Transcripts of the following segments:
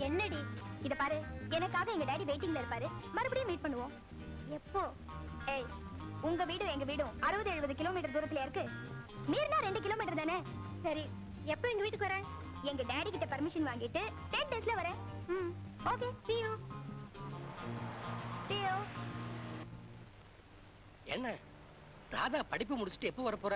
என்னடி இத பாரு, எனக்காக எங்க டாடி வெயிட்டிங்ல இருப்பாரு. மறுபடியும் மீட் பண்ணுவோம். எப்போ? ஏய், உங்க வீடு எங்க வீடும் 60-70 கிலோமீட்டர் தூரத்துல இருக்கு. மீறினா 2 கிலோமீட்டர் தானே. சரி, எப்போ எங்க வீட்டுக்கு வர? எங்க டாடி கிட்ட பர்மிஷன் வாங்கிட்டு 10 டேஸ்ல வரேன். Okay, see you. see you. என்ன ராதா படிப்பு முடிச்சிட்டு எப்போ வர போற?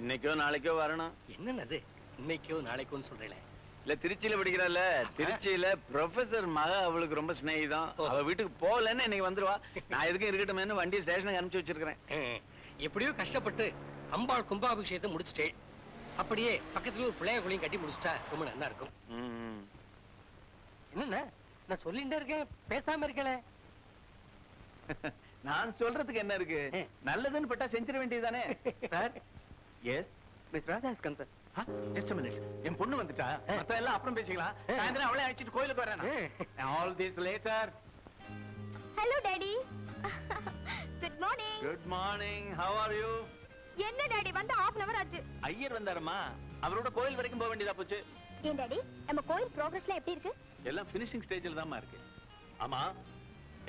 இன்னைக்கோ நாளைக்கோ வரணும். என்னது இன்னைக்கோ நாளைக்கோன்னு சொல்றேன்? இல்ல திருச்சியில படிக்கிறாள். திருச்சியில ப்ரொஃபசர் மக அவளுக்கு ரொம்ப ஸ்நேகிதம். அவ வீட்டுக்கு போகலன்னு இன்னைக்கு வந்துருவா. நான் எதுக்கும் இருக்கட்டும்னு வண்டி ஸ்டேஷனுக்கு அனுப்பிச்சு வச்சிருக்கிறேன். எப்படியோ கஷ்டப்பட்டு அம்பாள் கும்பாபிஷேகத்தை முடிச்சிட்டேன். அப்படியே பக்கத்துல ஒரு பிள்ளைய குழியும் கட்டி முடிச்சிட்டா ரொம்ப நல்லா இருக்கும். என்ன நான் சொல்லிட்டே இருக்கேன், பேசாம இருக்கல. நான் சொல்றதுக்கு என்ன இருக்கு? நல்லதுன்னு பட்டா செஞ்சிட வேண்டியதுதானே sir. Yes miss Radha is come sir. Just a minute. என் பொண்ணு வந்துட்டா. மத்த எல்லாம் அப்புறம் பேசிக்கலாம். சாயந்தரம் அவளே அழைச்சிட்டு கோயிலுக்கு வரேன். All this later. Hello daddy. Good morning. Good morning. How are you? என்ன டாடி வந்து 1/2 hour ஆச்சு. ஐயர் வந்தாரம்மா. அவரோட கோயில் வரைக்கும் போக வேண்டியதா போச்சு. ஏன் டாடி, நம்ம கோயில் progressல எப்படி இருக்கு? எல்லாம் finishing stageல தான்மா இருக்கு. ஆமா,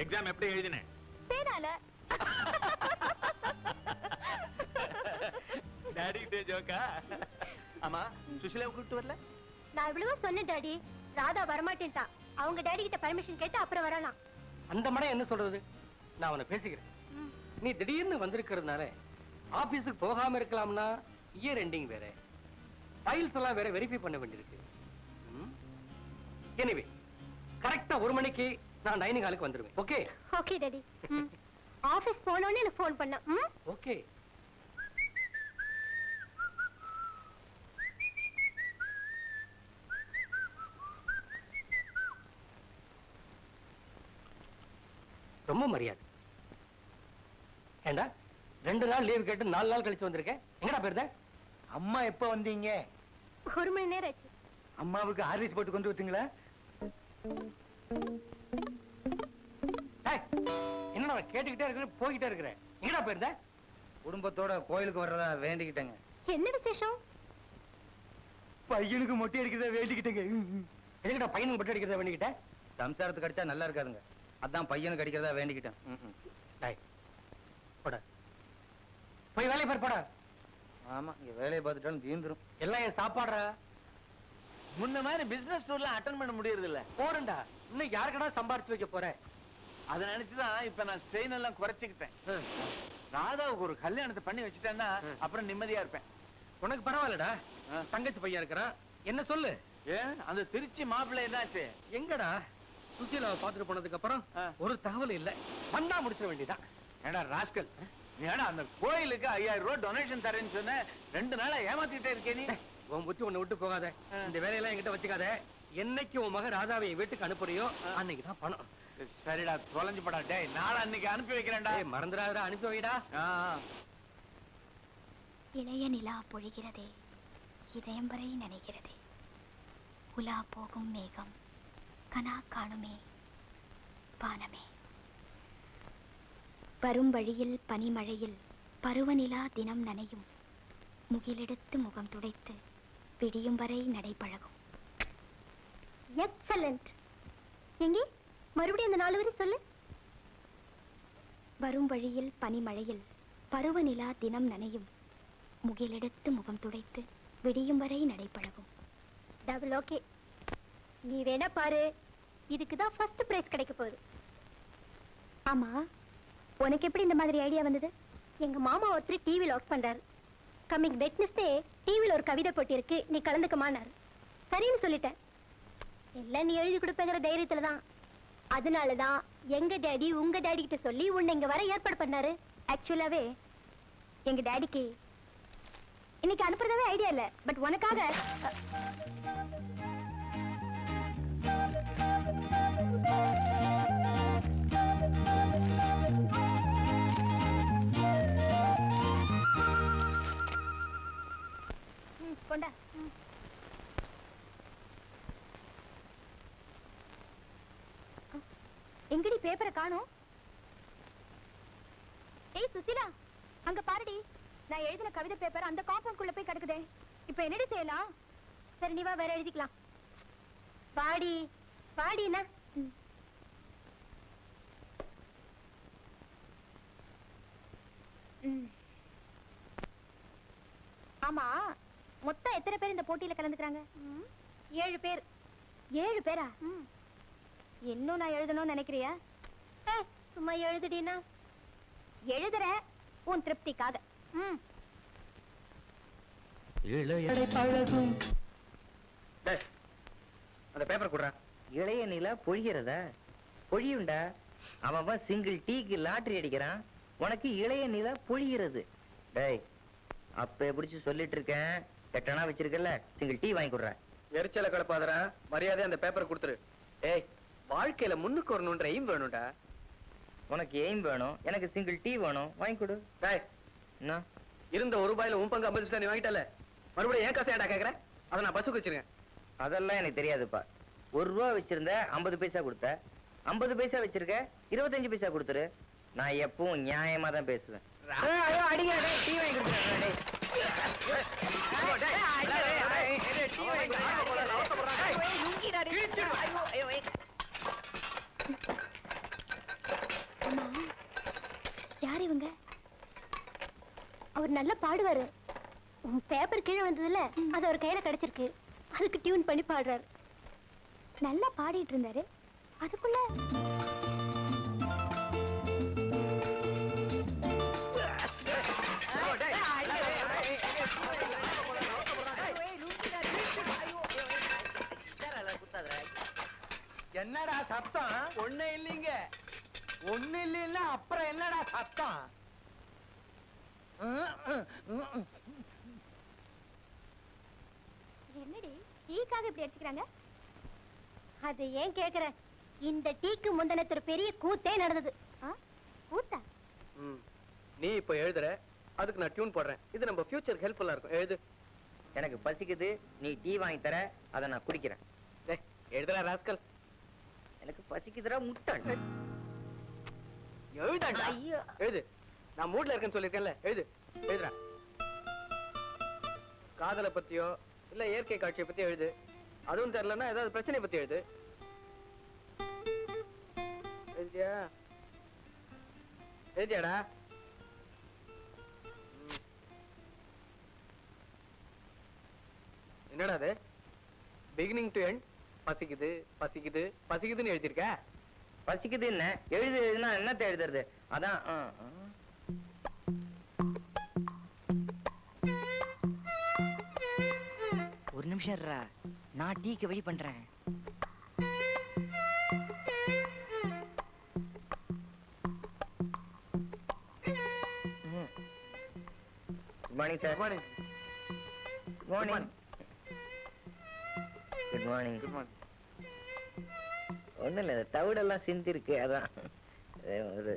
எக்ஸாம் எப்படி எழுதினே? பேனால. டாடி கிட்ட ஜோக்கா? ஆமா, சுஷிலாவை கூப்பிட்டு வரல? நான் இவ்வளவோ சொன்னேன் டாடி, ராதா வரமாட்டேன்ட்டா. அவங்க டாடி கிட்ட பர்மிஷன் கேட்டு அப்புறம் வரலாம். அந்த மடம் என்ன சொல்றது? நான் அவனை பேசிக்கிறேன். நீ திடீர்னு வந்திருக்கிறதுனால ஆபீஸுக்கு போகாம இருக்கலாம்னா இயர் எண்டிங் வேற, ஃபைல்ஸ் எல்லாம் வேற வெரிஃபை பண்ண வேண்டியிருக்கு. எனிவே கரெக்டா 1 மணிக்கு நான் டைனிங் ஹாலுக்கு வந்துருவேன். ஓகே? Okay daddy. ஆபீஸ் போனோனே எனக்கு ஃபோன் பண்ண. ஓகே. ரொம்ப மரியாதை. ஏண்டா 2 நாள் லீவ் கேட்டு 4 நாள் கழிச்சு வந்திருக்கேன். எங்கடா போயிருந்த? அம்மா எப்ப வந்தீங்க? 1 மணி நேரம் ஆச்சு. அம்மாவுக்கு ஹார்லிக்ஸ் போட்டு கொண்டு வந்தீங்களா? என்ன கேட்டுக்கிட்டே இருக்கிறேன், போய்கிட்டே இருக்கிறேன். எங்கடா போயிருந்த? குடும்பத்தோட கோயிலுக்கு வர்றதா வேண்டிக்கிட்டேங்க. என்ன விசேஷம்? பையனுக்கு மொட்டை அடிக்கிறதா வேண்டிக்கிட்டேங்க. எதுக்கிட்ட பையனுக்கு மொட்டை அடிக்கிறதா வேண்டிக்கிட்ட? சம்சாரத்துக்கு அடிச்சா நல்லா இருக்காதுங்க. அதான் பையனுக்கு அடிக்கிறதா வேண்டிக்கிட்டேன். டேய், போடா. போய் வேலையை பாரு, போடா. ஆமா, இங்க வேலையை பார்த்துட்டாலும் தீந்துரும். எல்லாம் என் சாப்பாடுறா. முன்ன மாதிரி பிசினஸ் டூர்லாம் அட்டன் பண்ண முடியறது இல்ல. போறேன்டா. இன்னும் யாருக்கடா சம்பாரிச்சு வைக்க போறேன்? அதை நினைச்சுதான் இப்ப நான் ஸ்ட்ரெயின் எல்லாம் குறைச்சுக்கிட்டேன். ராதாவுக்கு ஒரு கல்யாணத்தை பண்ணி வச்சுட்டேன்னா அப்புறம் நிம்மதியா இருப்பேன். உனக்கு பரவாயில்லடா, தங்கச்சி பையன் இருக்கிறான். என்ன சொல்லு? ஏன் அந்த திருச்சி மாப்பிள்ளை என்னாச்சு? எங்கடா? சுசீலாவை பாத்துட்டு போனதுக்கு அப்புறம் ஒரு தகவல் இல்ல. வந்தா முடிச்சிட வேண்டியதான். ஏடா ராஸ்கல், ஏடா அந்த கோயிலுக்கு 5000 ரூபாய் டொனேஷன் தரேன்னு சொன்ன 2 நாளா ஏமாத்திட்டே இருக்கே நீ. உன் புத்தி உன்னை விட்டு போகாத. இந்த வேலையெல்லாம் என்கிட்ட வச்சுக்காத. என்னைக்கு உன் மகன் ராதாவை என் வீட்டுக்கு அனுப்புறியோ அன்னைக்கு தான் பணம். சரிடா, தொலைஞ்சு படா. டேய், நாளை அன்னைக்கு அனுப்பி வைக்கிறேன்டா. மறந்துடாதடா, அனுப்பி வைடா. இளைய நிலா பொழிகிறதே, இதயம் வரை நனைகிறதே, உலா போகும் மேகம் கனா காணுமே வானமே. வரும் வழியில் பனிமழையில் பருவநிலா தினம் நனையும், முகிலெடுத்து முகம் துடைத்து விடியும் வரை நடைபழகும். எக்ஸலண்ட். எங்கே மறுபடியும் அந்த 4 வரி சொல்லு. வரும் வழியில் பனிமழையில் பருவநிலா தினம் நனையும், முகிலெடுத்து முகம் துடைத்து விடியும் வரை நடைபழகும். Double okay. நீ வேணா பாரு, இதுக்கு தான் ஃபர்ஸ்ட் பிரைஸ் கிடைக்க போகுது. ஆமா, உனக்கு எப்படி இந்த மாதிரி ஐடியா வந்தது? எங்க மாமா ஒருத்தர் டிவியில் ஒர்க் பண்றாரு. கம்மிங் வெட்னஸ்டே டிவியில் ஒரு கவிதை போட்டி இருக்கு, நீ கலந்துக்கமானாரு. சரின்னு சொல்லிட்டேன். எல்லாம் நீ எழுதி கொடுப்பேங்கிற தைரியத்துல தான். அதனாலதான் எங்க டேடி உங்க டேடி கிட்ட சொல்லி உன்னை இங்க வர ஏற்பாடு பண்ணாரு. ஆக்சுவலாவே எங்க டேடிக்கு இன்னைக்கு அனுப்புறதாவே ஐடியா இல்ல, பட் உனக்காக கொண்டா. எங்கடி பேப்பரை காணோம்? ஏய் சுசீலா, அங்க பாருடி, நான் எழுதின கவிதை பேப்பர் அந்த காம்பவுண்ட்குள்ள போய் கிடக்குதே. இப்ப என்னடி செய்யலாம்? சரி நீ வா, வேற எழுதிக்கலாம். பாடி பாடினா. ஆமா, மொத்தம் எத்தனை பேர் இந்த போட்டியில கலந்துக்கிறாங்க? 7 பேர். 7 பேரா? இன்னும் நான் எழுதணும்னு நினைக்கிறியா? சும்மா எழுதுடினா. எழுதுற உன் திருப்திக்காக. பழகும். அந்த பேப்பர் குடுறா. இளைய நிலா பொழிகிறதா? பொழியுண்டா. அவன் சிங்கிள் டீக்கு லாட்டரி அடிக்கிறான், உனக்கு இளைய நிலா பொழிகிறது. டேய், அப்ப பிடிச்சு சொல்லிட்டு இருக்கேன், எட்டனா வச்சிருக்கல, சிங்கிள் டீ வாங்கி கொடுற. எரிச்சல கலப்பாதரா, மரியாதை அந்த பேப்பரை கொடுத்துரு. ஏய், வாழ்க்கையில முன்னுக்கு வரணும்ன்ற எய்ம் வேணும்டா. உனக்கு எய்ம் வேணும், எனக்கு சிங்கிள் டீ வேணும், வாங்கி கொடு. டேய், என்ன இருந்த 1 ரூபாயில உன் பங்கு 50 பைசா நீ வாங்கிட்டல, மறுபடியும் ஏன் காசு ஏடா கேக்குற? அதை நான் பஸ்ஸுக்கு வச்சிருக்கேன். அதெல்லாம் எனக்கு தெரியாதுப்பா. 1 ரூபா வச்சிருந்த 50 பைசா கொடுத்த, 50 பைசா வச்சிருக்க 25 பைசா கொடுத்துரு. நான் எப்பவும் நியாயமா தான் பேசுவேன். அடிங்க, டீ வாங்கி கொடுத்துறேன். யார் இவங்க? அவர் நல்லா பாடுவாரு. உன் பேப்பர் கீழே வந்ததுல அது அவர் கையில கிடைச்சிருக்கு, அதுக்கு டியூன் பண்ணி பாடுறாரு. நல்லா பாடிட்டு இருந்தாரு, அதுக்குள்ள என்னடா சத்தம்? ஒண்ணு இல்லைங்க. ஒண்ணு இல்ல, அப்புறம் என்னடா சத்தம்? என்னடி டீக்காக இப்படி அடிச்சுக்கிறாங்க? அது ஏன் கேக்குற? இந்த டீக்கு முந்தினத்து பெரிய கூத்தே நடந்தது. கூத்தா? நீ இப்ப எழுதுற, அதுக்கு நான் டியூன் போடுறேன். இது நம்ம ஃபியூச்சருக்கு ஹெல்ப்ஃபுல்லா இருக்கும். எழுது. எனக்கு பசிக்குது, நீ டீ வாங்கி தர, அதை நான் குடிக்கிறேன். எழுதுறா ராஸ்கல். எனக்கு பசிக்குதுடா முட்டாள். எழுதாண்டா. எழுது. நான் மூட்ல இருக்கேன்னு சொல்லிருக்கேன்ல, எழுது. எழுதுறா. காதலை பத்தியோ இல்ல இயற்கை காட்சியை பத்தி எழுது. அதுவும் தெரியலன்னா ஏதாவது பிரச்சனை பத்தி எழுது. எழுதியா எழுதியாடா? என்னடா அது? பிகினிங் டு எண்ட் பசிக்குது பசிக்குது பசிக்குதுன்னு எழுதிருக்க. பசிக்குது என்ன எழுதுனா என்னத்தை எழுதுறது? அதான் ஒரு நிமிஷம் இருடா, நான் டீக்கு வெடி பண்றேன். Good morning sir. Morning. Good morning. Good morning. Good morning. ஒண்ணும் இல்ல, தவிடெல்லாம் சிந்தி இருக்கு, அதான் ஒரு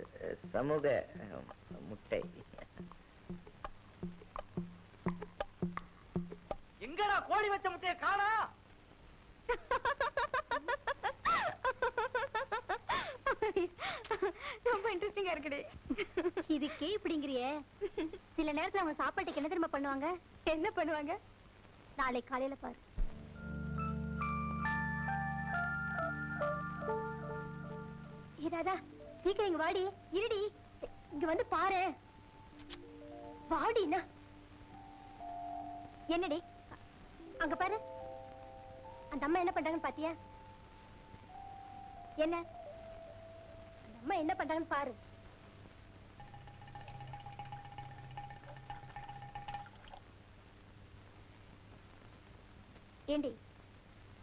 சமூக முட்டை. எங்கடா கோழி வச்ச முட்டைய காணா? ரொம்ப இன்ட்ரெஸ்டிங்கா இருக்குடி. இதுக்கே இப்படிங்கிறியே. சில நேரத்துல அவங்க சாப்பாட்டுக்கு என்ன தெரியுமா பண்ணுவாங்க? என்ன பண்ணுவாங்க? நாளை காலையில பாரு. ராதா, சீக்கிரம் இங்க வாடி. இருடி, இங்க வந்து பாரு. வாடினா என்னடி? அங்க பாரு, அந்த அம்மா என்ன பண்றாங்கன்னு பாத்தியா? என்ன அந்த அம்மா என்ன பண்றாங்கன்னு பாரு. ஏண்டி,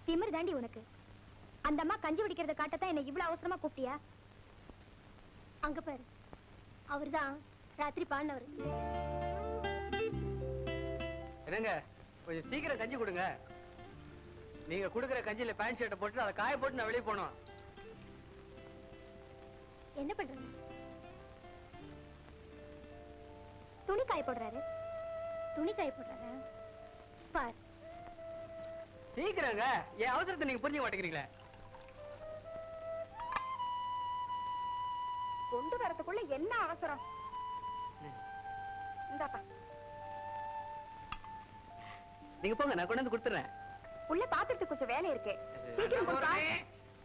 திமிரு தாண்டி உனக்கு? அந்த அம்மா கஞ்சி குடிக்கிறத காட்டத்தான் என்ன இவ்வளவு அவசரமா கூப்பிட்டியா? அங்க பாரு, அவர்தான் ராத்திரி பாடினவர். என்னங்க, கொஞ்சம் சீக்கிரம் கஞ்சி கொடுங்க. நீங்க குடுக்கிற கஞ்சியில பேண்ட் ஷர்ட்டை போட்டு அதை காய போட்டு நான் வெளியே போனோம். என்ன பண்றாங்க? துணி காய போடுறாரு. துணி காய போடுறாரு பார். சீக்கிரங்க, என் அவசரத்தை நீங்க புரிஞ்சுக்க மாட்டேங்கிறீங்களே. கொண்டு வரதுக்குள்ள என்ன அவசரம்? இந்தாப்பா. நீங்க போங்க, நான் கொண்டு வந்து கொடுத்துறேன். உள்ள பாத்திரத்துக்கு கொஞ்சம் வேலை இருக்கு. சீக்கிரம் போடா.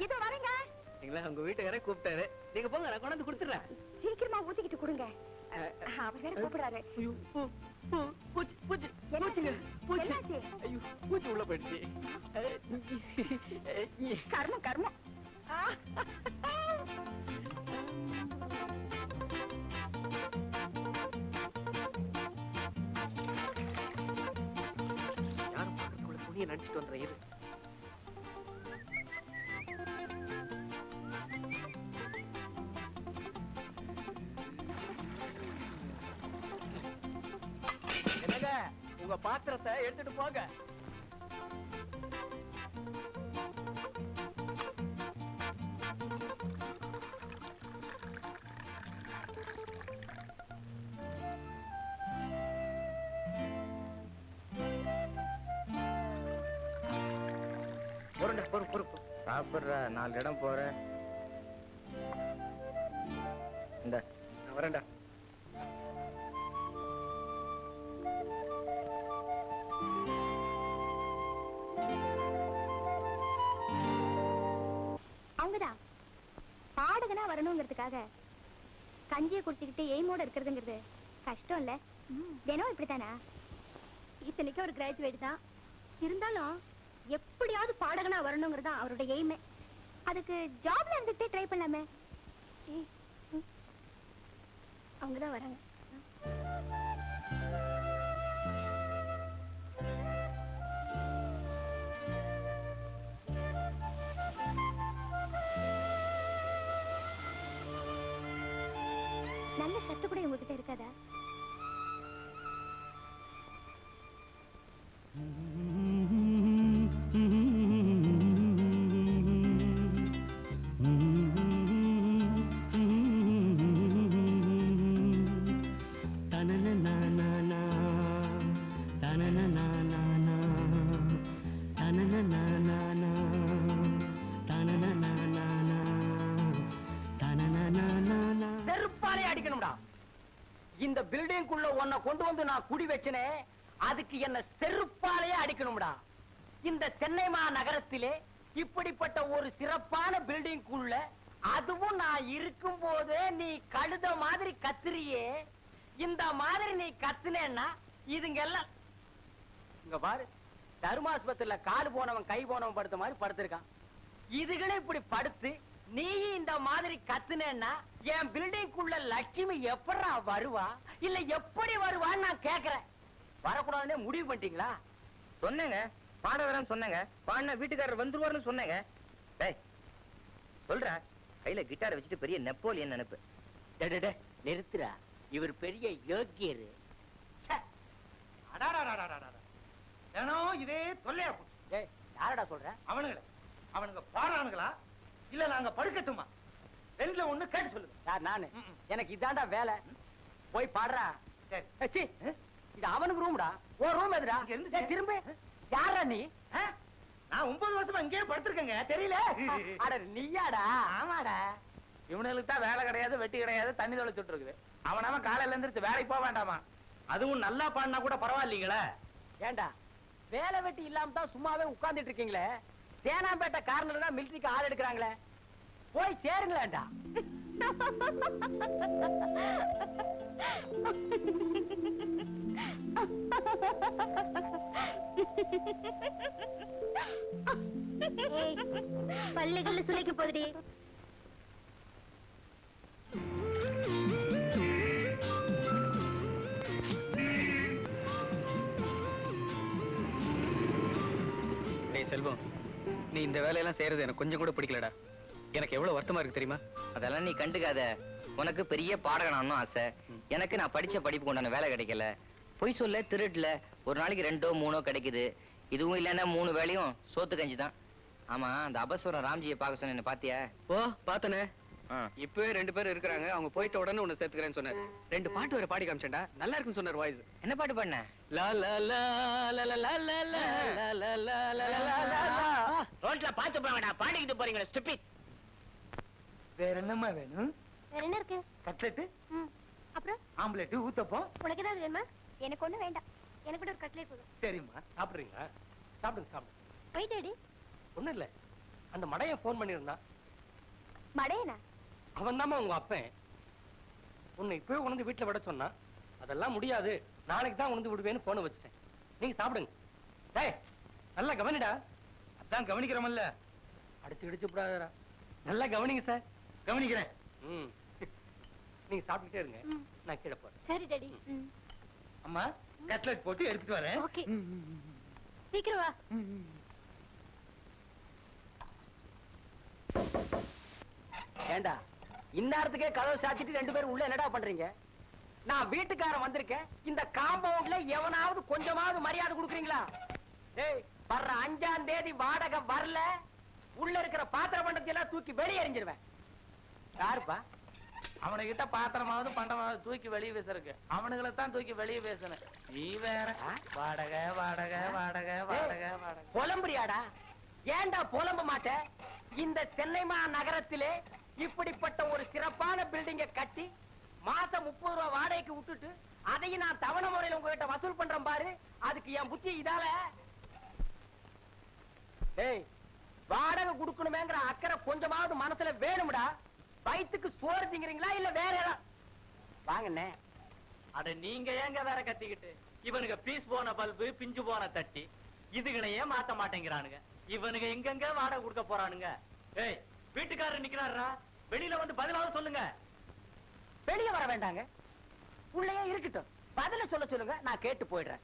இதோ வரேங்க. நீங்களா உங்க வீட்டுக்காரே கூப்பிட்டாரு. நீங்க போங்க, நான் கொண்டு வந்து கொடுத்துறேன். சீக்கிரமா ஊத்திக்கிட்டு கொடுங்க. அவர் வேற கூப்பிடுறாரு. ஐயோ, பூச்சி பூச்சி என்னாச்சு? பூச்சி. என்னாச்சு? ஐயோ, பூச்சி உள்ள போயிடுச்சு. கர்மம் கர்மம். யாரும் பக்கத்துக்குள்ள துணியை நடிச்சிட்டு வந்துற இரு. என்னங்க, உங்க பாத்திரத்தை எடுத்துட்டு போங்க. சாப்பிடுற 4 இடம் போற. இந்த நான் வரேன்டா. அவங்கதான் பாடகனா வரணுங்கிறதுக்காக கஞ்சியை குடிச்சுக்கிட்டு எய்மோட இருக்கிறதுங்கிறது கஷ்டம் இல்ல. தினம் இப்படித்தானா? இத்தனைக்கு ஒரு கிராஜுவேட் தான் இருந்தாலும் எப்படியாவது பாடகனா வரணுங்கிறதா அவரோட எய்மே. அதுக்கு ஜாப்ல இருந்துட்டே ட்ரை பண்ணலாமே. அவங்கதான் வராங்க. நல்ல ஷர்ட் கூட உங்ககிட்ட இருக்காதா? செருப்பாலே அடிக்கணும்டா. இந்த பில்டிங்குள்ள உன்னை கொண்டு வந்து நான் குடி வச்சனே, அதுக்கு என்ன செருப்பாலேயே அடிக்கணும்டா. இந்த சென்னை மாநகரத்திலே இப்படிப்பட்ட ஒரு சிறப்பான பில்டிங்குள்ள அதுவும் நான் இருக்கும் போதே நீ கழுத மாதிரி கத்துறியே. இந்த மாதிரி நீ கத்துனேன்னா இதுங்க எல்லாம் இங்க பாரு, தர்மாஸ்பத்திரியில கால் போனவன் கை போனவன் படுத்த மாதிரி படுத்திருக்கான். இதுகளே இப்படி படுத்து நீ இந்த மாதிரி கத்துனேன்னா என் பில்டிங்குள்ள லட்சுமி எப்படா வருவா, இல்ல எப்படி வருவான்னு நான் கேக்குறேன். வரக்கூடாதுன்னே முடிவு பண்ணிட்டீங்களா? சொன்னேங்க, பாட வரேன்னு சொன்னேங்க. பாடினா வீட்டுக்காரர் வந்துருவாருன்னு சொன்னேங்க. டேய் சொல்ற, கையில கிட்டாரை வச்சுட்டு பெரிய நெப்போலியன் நினைப்பு. நிறுத்துறா, இவர் பெரிய யோக்கியரு. தினம் இதே தொல்லையா போச்சு. யாரடா சொல்ற? அவனுங்க பாடுறானுங்களா இல்ல நாங்க படுக்கட்டுமா? ரெண்டுல ஒண்ணு கேட்டு சொல்லுங்க. யார்? நானு. எனக்கு இதாண்டா வேலை. போய் பாடுறா. சரி. இது அவனுக்கு ரூம்டா. ஓ ரூம் எதுடா? இங்க இருந்து திரும்ப யாரா நீ? நான் 9 வருஷமா இங்கேயே படுத்திருக்கேங்க, தெரியல? அட நீயாடா? ஆமாடா. இவனுக்கு தான் வேலை கிடையாது, வெட்டி கிடையாது, தண்ணி தொலைச்சுட்டு இருக்குது. அவனாம காலையில இருந்து வேலைக்கு போக வேண்டாமா? அதுவும் நல்லா பாடினா கூட பரவாயில்லைங்களே. ஏண்டா வேலை வெட்டி இல்லாம தான் சும்மாவே உட்கார்ந்துட்டு இருக்கீங்களே? தேனாம்பேட்டை கார்னர்ல தான் மிலிட்டரிக்கு ஆள் எடுக்கிறாங்களே, போய் சேருங்களேண்டா. பல்லுகள்ல சுளைக்க போதுடி. செல்வம், நீ இந்த வேலையெல்லாம் செய்யறது எனக்கு கொஞ்சம் கூட பிடிக்கலடா. எனக்கு எவ்வளவு வருத்தமா இருக்கு தெரியுமா? அதெல்லாம் நீ கண்டுக்காத. உனக்கு பெரிய பாடகனானும் ஆசை, எனக்கு நான் படிச்ச படிப்பு கொண்டான வேலை கிடைக்கல. பொய் சொல்ல, திருடல, ஒரு நாளைக்கு 2ஓ 3ஓ கிடைக்குது. இதுவும் இல்லைன்னா 3 வேளையும் சோத்து கஞ்சி தான். ஆமா, அந்த அபஸ்வரம் ராம்ஜியை பார்க்க சொன்ன பாத்தியா? ஓ பாத்தனே. இப்பவே 2 பேர் இருக்கிறாங்க. அவங்க போயிட்ட உடனே உன்னை சேர்த்துக்கிறேன்னு சொன்னார். 2 பாட்டு வேற பாடி காமிச்சேன்டா, நல்லா இருக்குன்னு சொன்னார். வாய்ஸ் என்ன பாட்டு பண்ண? லா லா லா லா லா லா லா லா லா லா லா லா லா. ரோட்ல பாத்து போங்கடா, பாடிக்கிட்டு போறீங்களா ஸ்டூபிட். வேற என்னம்மா வேணும்? வேற என்ன இருக்கு? கட்லெட்டு, அப்புறம் ஆம்லெட், ஊத்தப்பம். உனக்கு ஏதாவது வேணுமா? எனக்கு ஒண்ணும் வேண்டாம். எனக்கு கூட ஒரு கட்லெட் போதும். சரிம்மா. சாப்பிடுறீங்களா? சாப்பிடுங்க சாப்பிடுங்க. போயிட்டேடி. ஒண்ணும் இல்ல, அந்த மடையன் போன் பண்ணியிருந்தான். மடையனா? அவன் தாமா உங்க அப்பன். உன்னை இப்பவே உணர்ந்து வீட்டுல விட சொன்னா. அதெல்லாம் முடியாது, நாளைக்கு தான் உணர்ந்து விடுவேன்னு போன வச்சுட்டேன். நீங்க சாப்பிடுங்க. டேய் நல்லா கவனிடா. அதான் கவனிக்கிறோம்ல. அடிச்சு இடிச்சு விடாதடா. நல்லா கவனிங்க சார். கவனிக்கிறேன். நீங்க சாப்பிட்டுட்டே இருங்க, நான் கீழே போறேன். சரி டாடி. அம்மா, கட்லெட் போட்டு எடுத்துட்டு வரேன். ஓகே, சீக்கிரம் வா. ஏண்டா இந்நேரத்துக்கே கதவு சாத்திட்டு 2 பேரும் உள்ள என்னடா பண்றீங்க? நான் வீட்டுக்காரன் வந்திருக்கேன். இந்த காம்பவுண்ட்ல எவனாவது கொஞ்சமாவது மரியாதை கொடுக்குறீங்களா? ஏய், வர்ற 5ஆம் தேதி வாடகை வரல, உள்ள இருக்கிற பாத்திர பண்டத்தை எல்லாம் தூக்கி வெளியே எறிஞ்சிருவேன். யாருப்பா? அவனுகிட்ட பாத்திரமாவது பண்டமாவது தூக்கி வெளியே பேசுறக்கு, அவனுங்களை தான் தூக்கி வெளியே பேசணும். நீ வேற வாடகை வாடகை வாடகை வாடகை வாடகை புலம்புறியாடா? ஏண்டா புலம்ப மாட்ட? இந்த சென்னை நகரத்திலே இப்படிப்பட்ட ஒரு சிறப்பான பில்டிங்கை கட்டி மாசம் 30 ரூபாய் வாடகைக்கு விட்டுட்டு அதையும் நான் தவணை முறையில் உங்ககிட்ட வசூல் பண்றேன் பாரு. அதுக்கு என் புத்தி இதால. ஏய், வாடகை கொடுக்கணுமேங்கிற அக்கறை கொஞ்சமாவது மனசுல வேணும்டா. வயிற்றுக்கு சோறு திங்கிறீங்களா இல்ல வேற ஏதாவது? வாங்கண்ணே. அட நீங்க ஏங்க வேற கத்திக்கிட்டு? இவனுக்கு பீஸ் போன பல்பு, பிஞ்சு போன தட்டி, இதுகளையே மாத்த மாட்டேங்கிறானுங்க. இவனுங்க எங்கெங்க வாடகை கொடுக்க போறானுங்க? ஏய், வீட்டுக்காரர் நிக்கிறாரா, வெளியில வந்து பதிலாவது சொல்லுங்க. வெளியே வர வேண்டாங்க, உள்ளே இருக்கட்டும். பதில சொல்ல சொல்லுங்க, நான் கேட்டு போயிடுறேன்.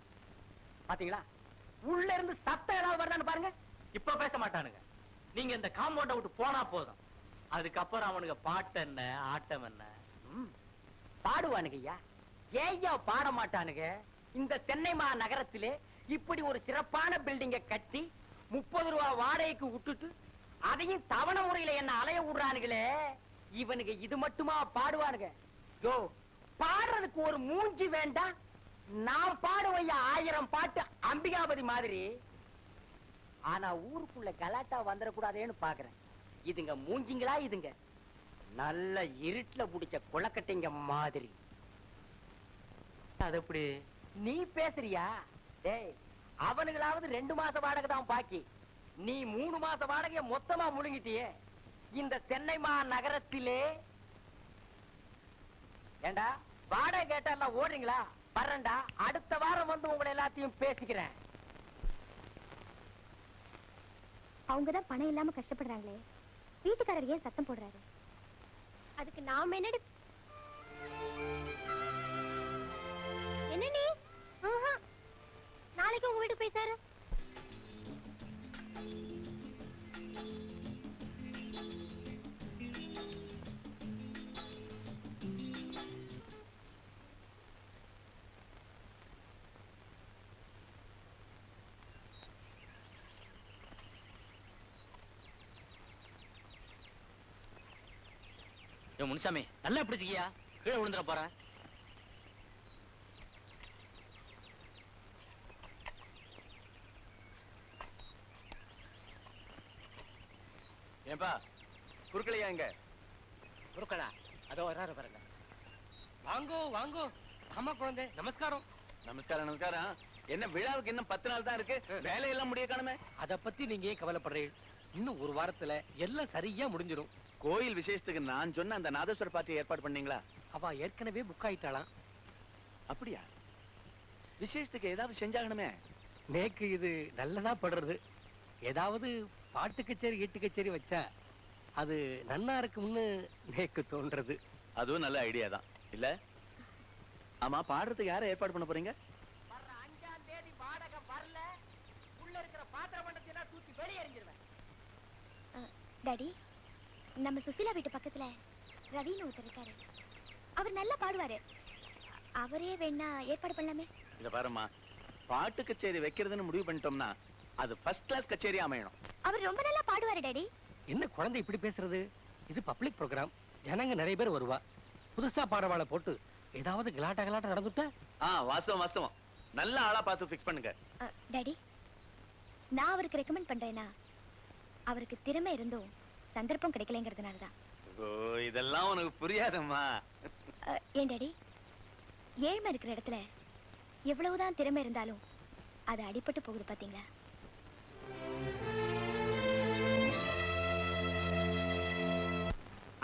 பாத்தீங்களா, உள்ள இருந்து சத்தம் ஏதாவது வருதான்னு பாருங்க. இப்ப பேச மாட்டானுங்க. நீங்க இந்த காம்பவுண்ட விட்டு போனா போதும். அதுக்கப்புறம் அவனுக்கு பாட்டு என்ன, ஆட்டம் என்ன? பாடுவானுங்க ஐயா. ஏய்யா பாட மாட்டானுங்க? இந்த சென்னை நகரத்திலே இப்படி ஒரு சிறப்பான பில்டிங்கை கட்டி 30 ரூபாய் வாடகைக்கு விட்டுட்டு அதையும் தவணை முறையில என்ன அலைய விடுறானுங்களே, இவனுக்கு இது மட்டுமா பாடுவானுங்க? யோ, பாடுறதுக்கு ஒரு மூஞ்சி வேண்டாம்? நான் பாடுவையா 1000 பாட்டு அம்பிகாபதி மாதிரி. ஆனா ஊருக்குள்ள கலாட்டா வந்துடக்கூடாதேன்னு பாக்குறேன். இதுங்க மூஞ்சிங்களா? இதுங்க நல்ல இருட்டுல புடிச்ச குளக்கட்டைங்க மாதிரி. அது எப்படி? நீ பேசுறியா? டேய், அவனுங்களாவது 2 மாச வாடகை தான் பாக்கி. நீ 3 மாச வாடகைய மொத்தமா முழுங்கிட்டியே. இந்த தென்னைமா நகரத்திலே ஏண்டா வாடகை கேட்டா ஓடுறீங்களா? வர்றேன்டா, அடுத்த வாரம் வந்து உங்களை எல்லாத்தையும் பேசிக்கிறேன். அவங்கதான் பணம் இல்லாம கஷ்டப்படுறாங்களே, வீட்டுக்காரர் ஏன் சத்தம் போடுறாரு? அதுக்கு நாம என்னடி? என்ன நீ? நாளைக்கு உங்க வீட்டுக்கு போய் சாரு. முனுசாமி நல்லா பிடிச்சிக்கியா, கீழே விழுந்துட போற. ஏன்பா குறுக்கலையா? இங்க குறுக்கடா, அதோ வர்றாரு பாருங்க. வாங்கோ வாங்கோ. ஆமா குழந்தை, நமஸ்காரம். நமஸ்காரம் நமஸ்காரம். என்ன விழாவுக்கு இன்னும் 10 நாள் தான் இருக்கு, வேலையெல்லாம் முடிய காணுமே. அத பத்தி நீங்க ஏன் கவலைப்படுறீங்க? இன்னும் ஒரு வாரத்துல எல்லாம் சரியா முடிஞ்சிடும். கோயில் விசேஷத்துக்கு நான் சொன்ன அந்த நாதஸ்வர பார்ட்டி ஏற்பாடு பண்ணீங்களா? அவ ஏற்கனவே புக் ஆயிட்டாளாம். அப்படியா? விசேஷத்துக்கு ஏதாவது செஞ்சாகணுமே. நேக்கு இது நல்லதா படுறது. ஏதாவது பாட்டு கச்சேரி ஈட்டு கச்சேரி வச்சா அது நன்னா இருக்கும்னு நேக்கு தோன்றது. அதுவும் நல்ல ஐடியா தான் இல்ல? ஆமா, பாடுறதுக்கு யாரை ஏற்பாடு பண்ண போறீங்க? வர்ற 5ஆம் தேதி வாடகை வரல, உள்ள இருக்கிற பாத்திர மண்டத்தை தூக்கி வெளியே எறிஞ்சிருவேன். டாடி, நம்ம சுசிலா வீட்டு பக்கத்துல ரவின்னு ஒருத்தர் இருக்காரு. அவர் நல்லா பாடுவாரு. அவரே வேணா ஏற்பாடு பண்ணலாமே. இத பாருமா, பாட்டு கச்சேரி வைக்கிறதுன்னு முடிவு பண்ணிட்டோம்னா அது ஃபர்ஸ்ட் கிளாஸ் கச்சேரி அமையணும். அவர் ரொம்ப நல்லா பாடுவாரு டாடி. என்ன குழந்தை இப்படி பேசுறது? இது பப்ளிக் ப்ரோக்ராம், ஜனங்க நிறைய பேர் வருவா. புதுசா பாடவாளை போட்டு ஏதாவது கலாட்டா நடந்துட்டா? வாஸ்தவம் வாஸ்தவம். நல்ல ஆளா பார்த்து ஃபிக்ஸ் பண்ணுங்க. டாடி, நான் அவருக்கு ரெக்கமெண்ட் பண்றேன்னா அவருக்கு திறமை இருந்தும் சந்தர்ப்பம் கிடைக்கலங்கிறதுனாலதான். ஓ, இதெல்லாம் உனக்கு புரியாதம்மா. ஏன் டாடி, ஏழ்மை இருக்கிற இடத்துல எவ்வளவுதான் திறமை இருந்தாலும் அது அடிபட்டு போகுது பாத்தீங்களா?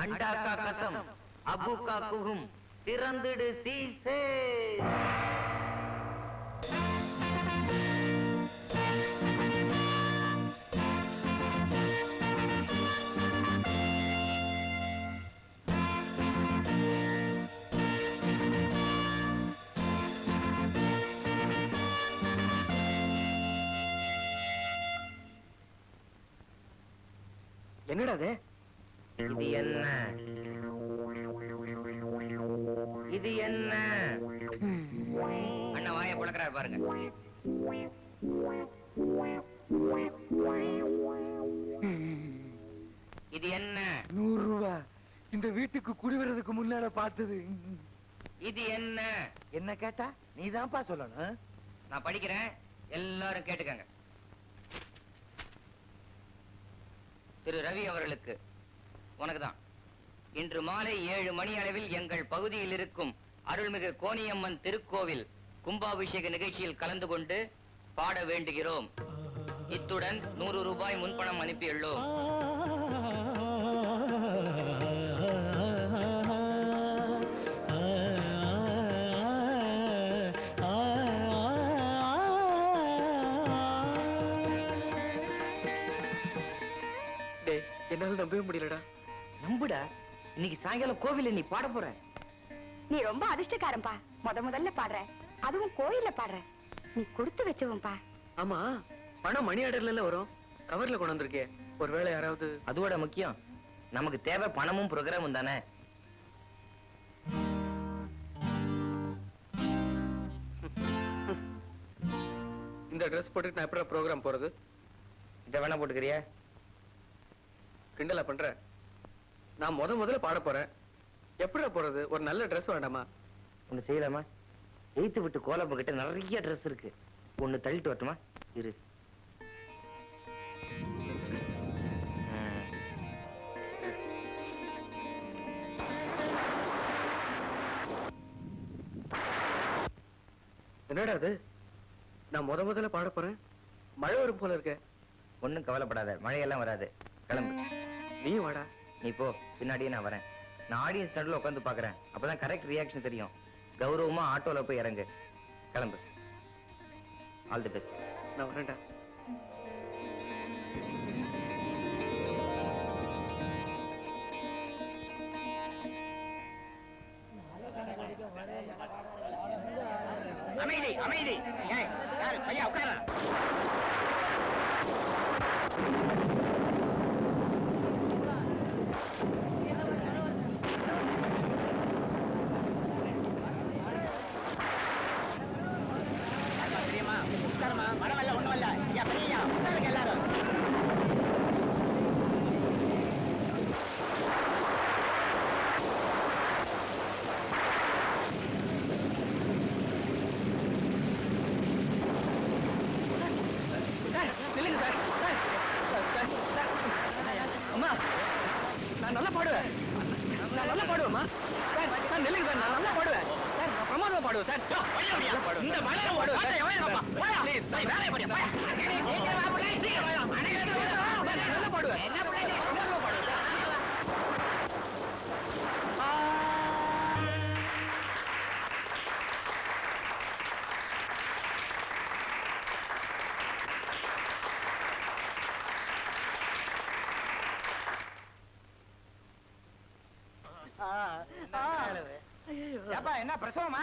अंडा का कसम अबू का कुहुम திறந்துடு சீசே. என்னடா அது? இது என்ன? இது என்ன? அண்ணா வாயை புழக்கிறாரு பாருங்க. இது என்ன? 100 ரூபாய். இந்த வீட்டுக்கு குடி வர்றதுக்கு முன்னால பார்த்தது. இது என்ன? என்ன கேட்டா நீதான்ப்பா சொல்லணும். நான் படிக்கிறேன், எல்லாரும் கேட்டுக்கங்க. திரு ரவி அவர்களுக்கு உனக்குதான். இன்று மாலை 7 மணி அளவில் எங்கள் பகுதியில் இருக்கும் அருள்மிகு கோணியம்மன் திருக்கோவில் கும்பாபிஷேக நிகழ்ச்சியில் கலந்து கொண்டு பாட வேண்டுகிறோம். இத்துடன் 100 ரூபாய் முன்பணம் அனுப்பியுள்ளோம். என்னால நம்பவே முடியலடா. நம்புடா, இன்னைக்கு சாயங்காலம் கோவில்ல நீ பாட போற. நீ ரொம்ப அதிர்ஷ்டக்காரன்பா. முதல்ல பாடுற, அதுவும் கோயில்ல பாடுற. நீ கொடுத்து வச்சவன்பா. ஆமா, பணம் மணி ஆர்டர்ல வரும், கவர்ல கொண்டு வந்திருக்கே. ஒருவேளை யாராவது. அதோட முக்கியம் நமக்கு தேவை பணமும் ப்ரோக்ராமும் தானே. இந்த ட்ரெஸ் போட்டுட்டு நான் எப்படி ப்ரோக்ராம் போறது? இத வேணா போட்டுக்கிறியா? கிண்டலா பண்ற? நான் முதல்ல பாட போறேன், எப்படி போறது? ஒரு நல்ல ட்ரெஸ் வேண்டாமா? ஒண்ணு செய்யலாமா? எய்த்து விட்டு கோலப்ப கிட்ட நிறைய ட்ரெஸ் இருக்கு, ஒண்ணு தள்ளிட்டு வரட்டுமா? இரு. என்னடா அது? நான் முதல்ல பாட போறேன், மழை வரும் போல இருக்க. ஒண்ணும் கவலைப்படாத, மழையெல்லாம் வராது. கிளம்பு. நீ வாடா. நீ போ, பின்னாடியே நான் வரேன். நான் ஆடியன்ஸ் நடுவில் உட்காந்து பாக்குறேன். அப்பதான் கரெக்ட் ரியாக்ஷன் தெரியும். கௌரவமா ஆட்டோல போய் இறங்கு. கிளம்பு. All the best. நான் வரேன்டா. அமைதி அமைதி. பையா உட்கார. தெரியுமா உட்காரமா. மழை வரல ஒண்ணும் வரல. பெரியா உட்காருங்க எல்லாரும். அம்மா, நான் நல்லா பாடுவேன். நான் நல்லா பாடுவேம்மா. சார், சார் நில்லுங்க சார், நான் நல்லா பாடுவேன். சார், நான் பிரமாதமா பாடுவேன் சார். நல்லா பாடுவேன். இந்த மலையில பாடுவேன் சார். ப்ளீஸ், சார் வேலையை பாருங்க. நல்லா பாடுவேன். பிரமாதமா பாடுவேன் சார். ஏப்பா என்ன பிரசவமா?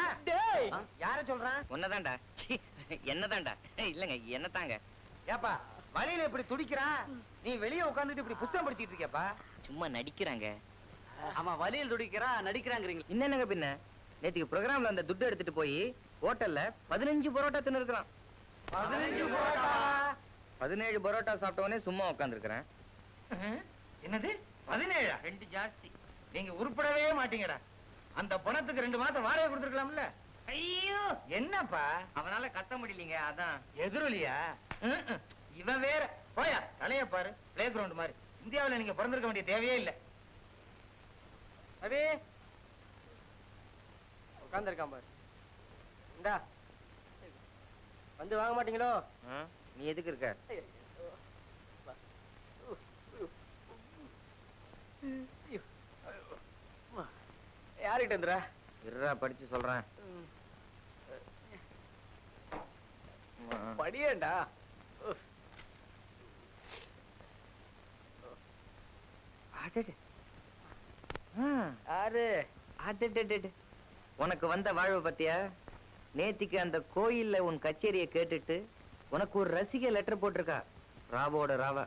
யார சொல்றான்? உன்னதான்டா. என்னதான்டா? இல்லங்க என்னதாங்க. ஏப்பா வழியில இப்படி துடிக்கிறான், நீ வெளியே உட்கார்ந்துட்டு இப்படி புத்தகம் படிச்சிட்டு இருக்கியப்பா? சும்மா நடிக்கிறாங்க. அவன் வழியில் துடிக்கிறான் நடிக்கிறாங்கிறீங்க. என்னங்க பின்ன, நேத்துக்கு ப்ரோகிராம்ல அந்த துட்டு எடுத்துட்டு போய் ஹோட்டல்ல 15 பரோட்டா தின்னு இருக்கான். 15 பரோட்டா? 17 பரோட்டா சாப்பிட்டவனே சும்மா உட்கார்ந்துருக்கிறேன். என்னது 17? 2 ஜாஸ்தி. நீங்க உருப்படவே மாட்டீங்கடா. அந்த பணத்துக்கு 2 மாசம் வாடகை கொடுத்துருக்கலாம்ல. ஐயோ, என்னப்பா அவனால கத்த முடியலீங்க. அதான் எதிரொலியா? இவன் வேற. போயா தலைய பாரு, பிளே கிரவுண்ட் மாதிரி. இந்தியாவுல நீங்க பிறந்திருக்க வேண்டிய தேவையே இல்ல. அபி உட்கார்ந்திருக்கான் பாரு. இந்தா வந்து வாங்க மாட்டீங்களோ? நீ எதுக்கு இருக்க? யார்கிட்ட இருந்துடா? இருடா படிச்சு சொல்றேன். படியேண்டா. உனக்கு வந்த வாழ்வு பத்தியா? நேத்திக்கு அந்த கோயில்ல உன் கச்சேரியை கேட்டுட்டு உனக்கு ஒரு ரசிகை லெட்டர் போட்டிருக்கா. ராவோட ராவா.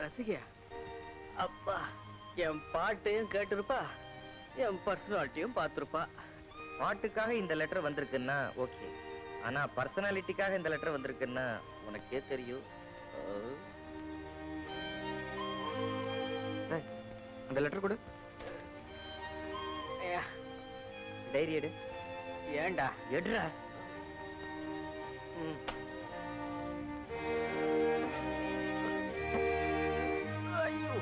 ரசிகையா? அப்பா, என் பாட்டையும் கேட்டிருப்பா, என் பர்சனாலிட்டியும் பார்த்திருப்பா. பாட்டுக்காக இந்த லெட்டர் வந்திருக்குன்னா ஓகே, ஆனா பர்சனாலிட்டிக்காக இந்த லெட்டர் வந்திருக்குன்னா உனக்கே தெரியும். அந்த லெட்டர் கொடு. டைரி எடு. ஏண்டா? எடுறா. ஐயோ,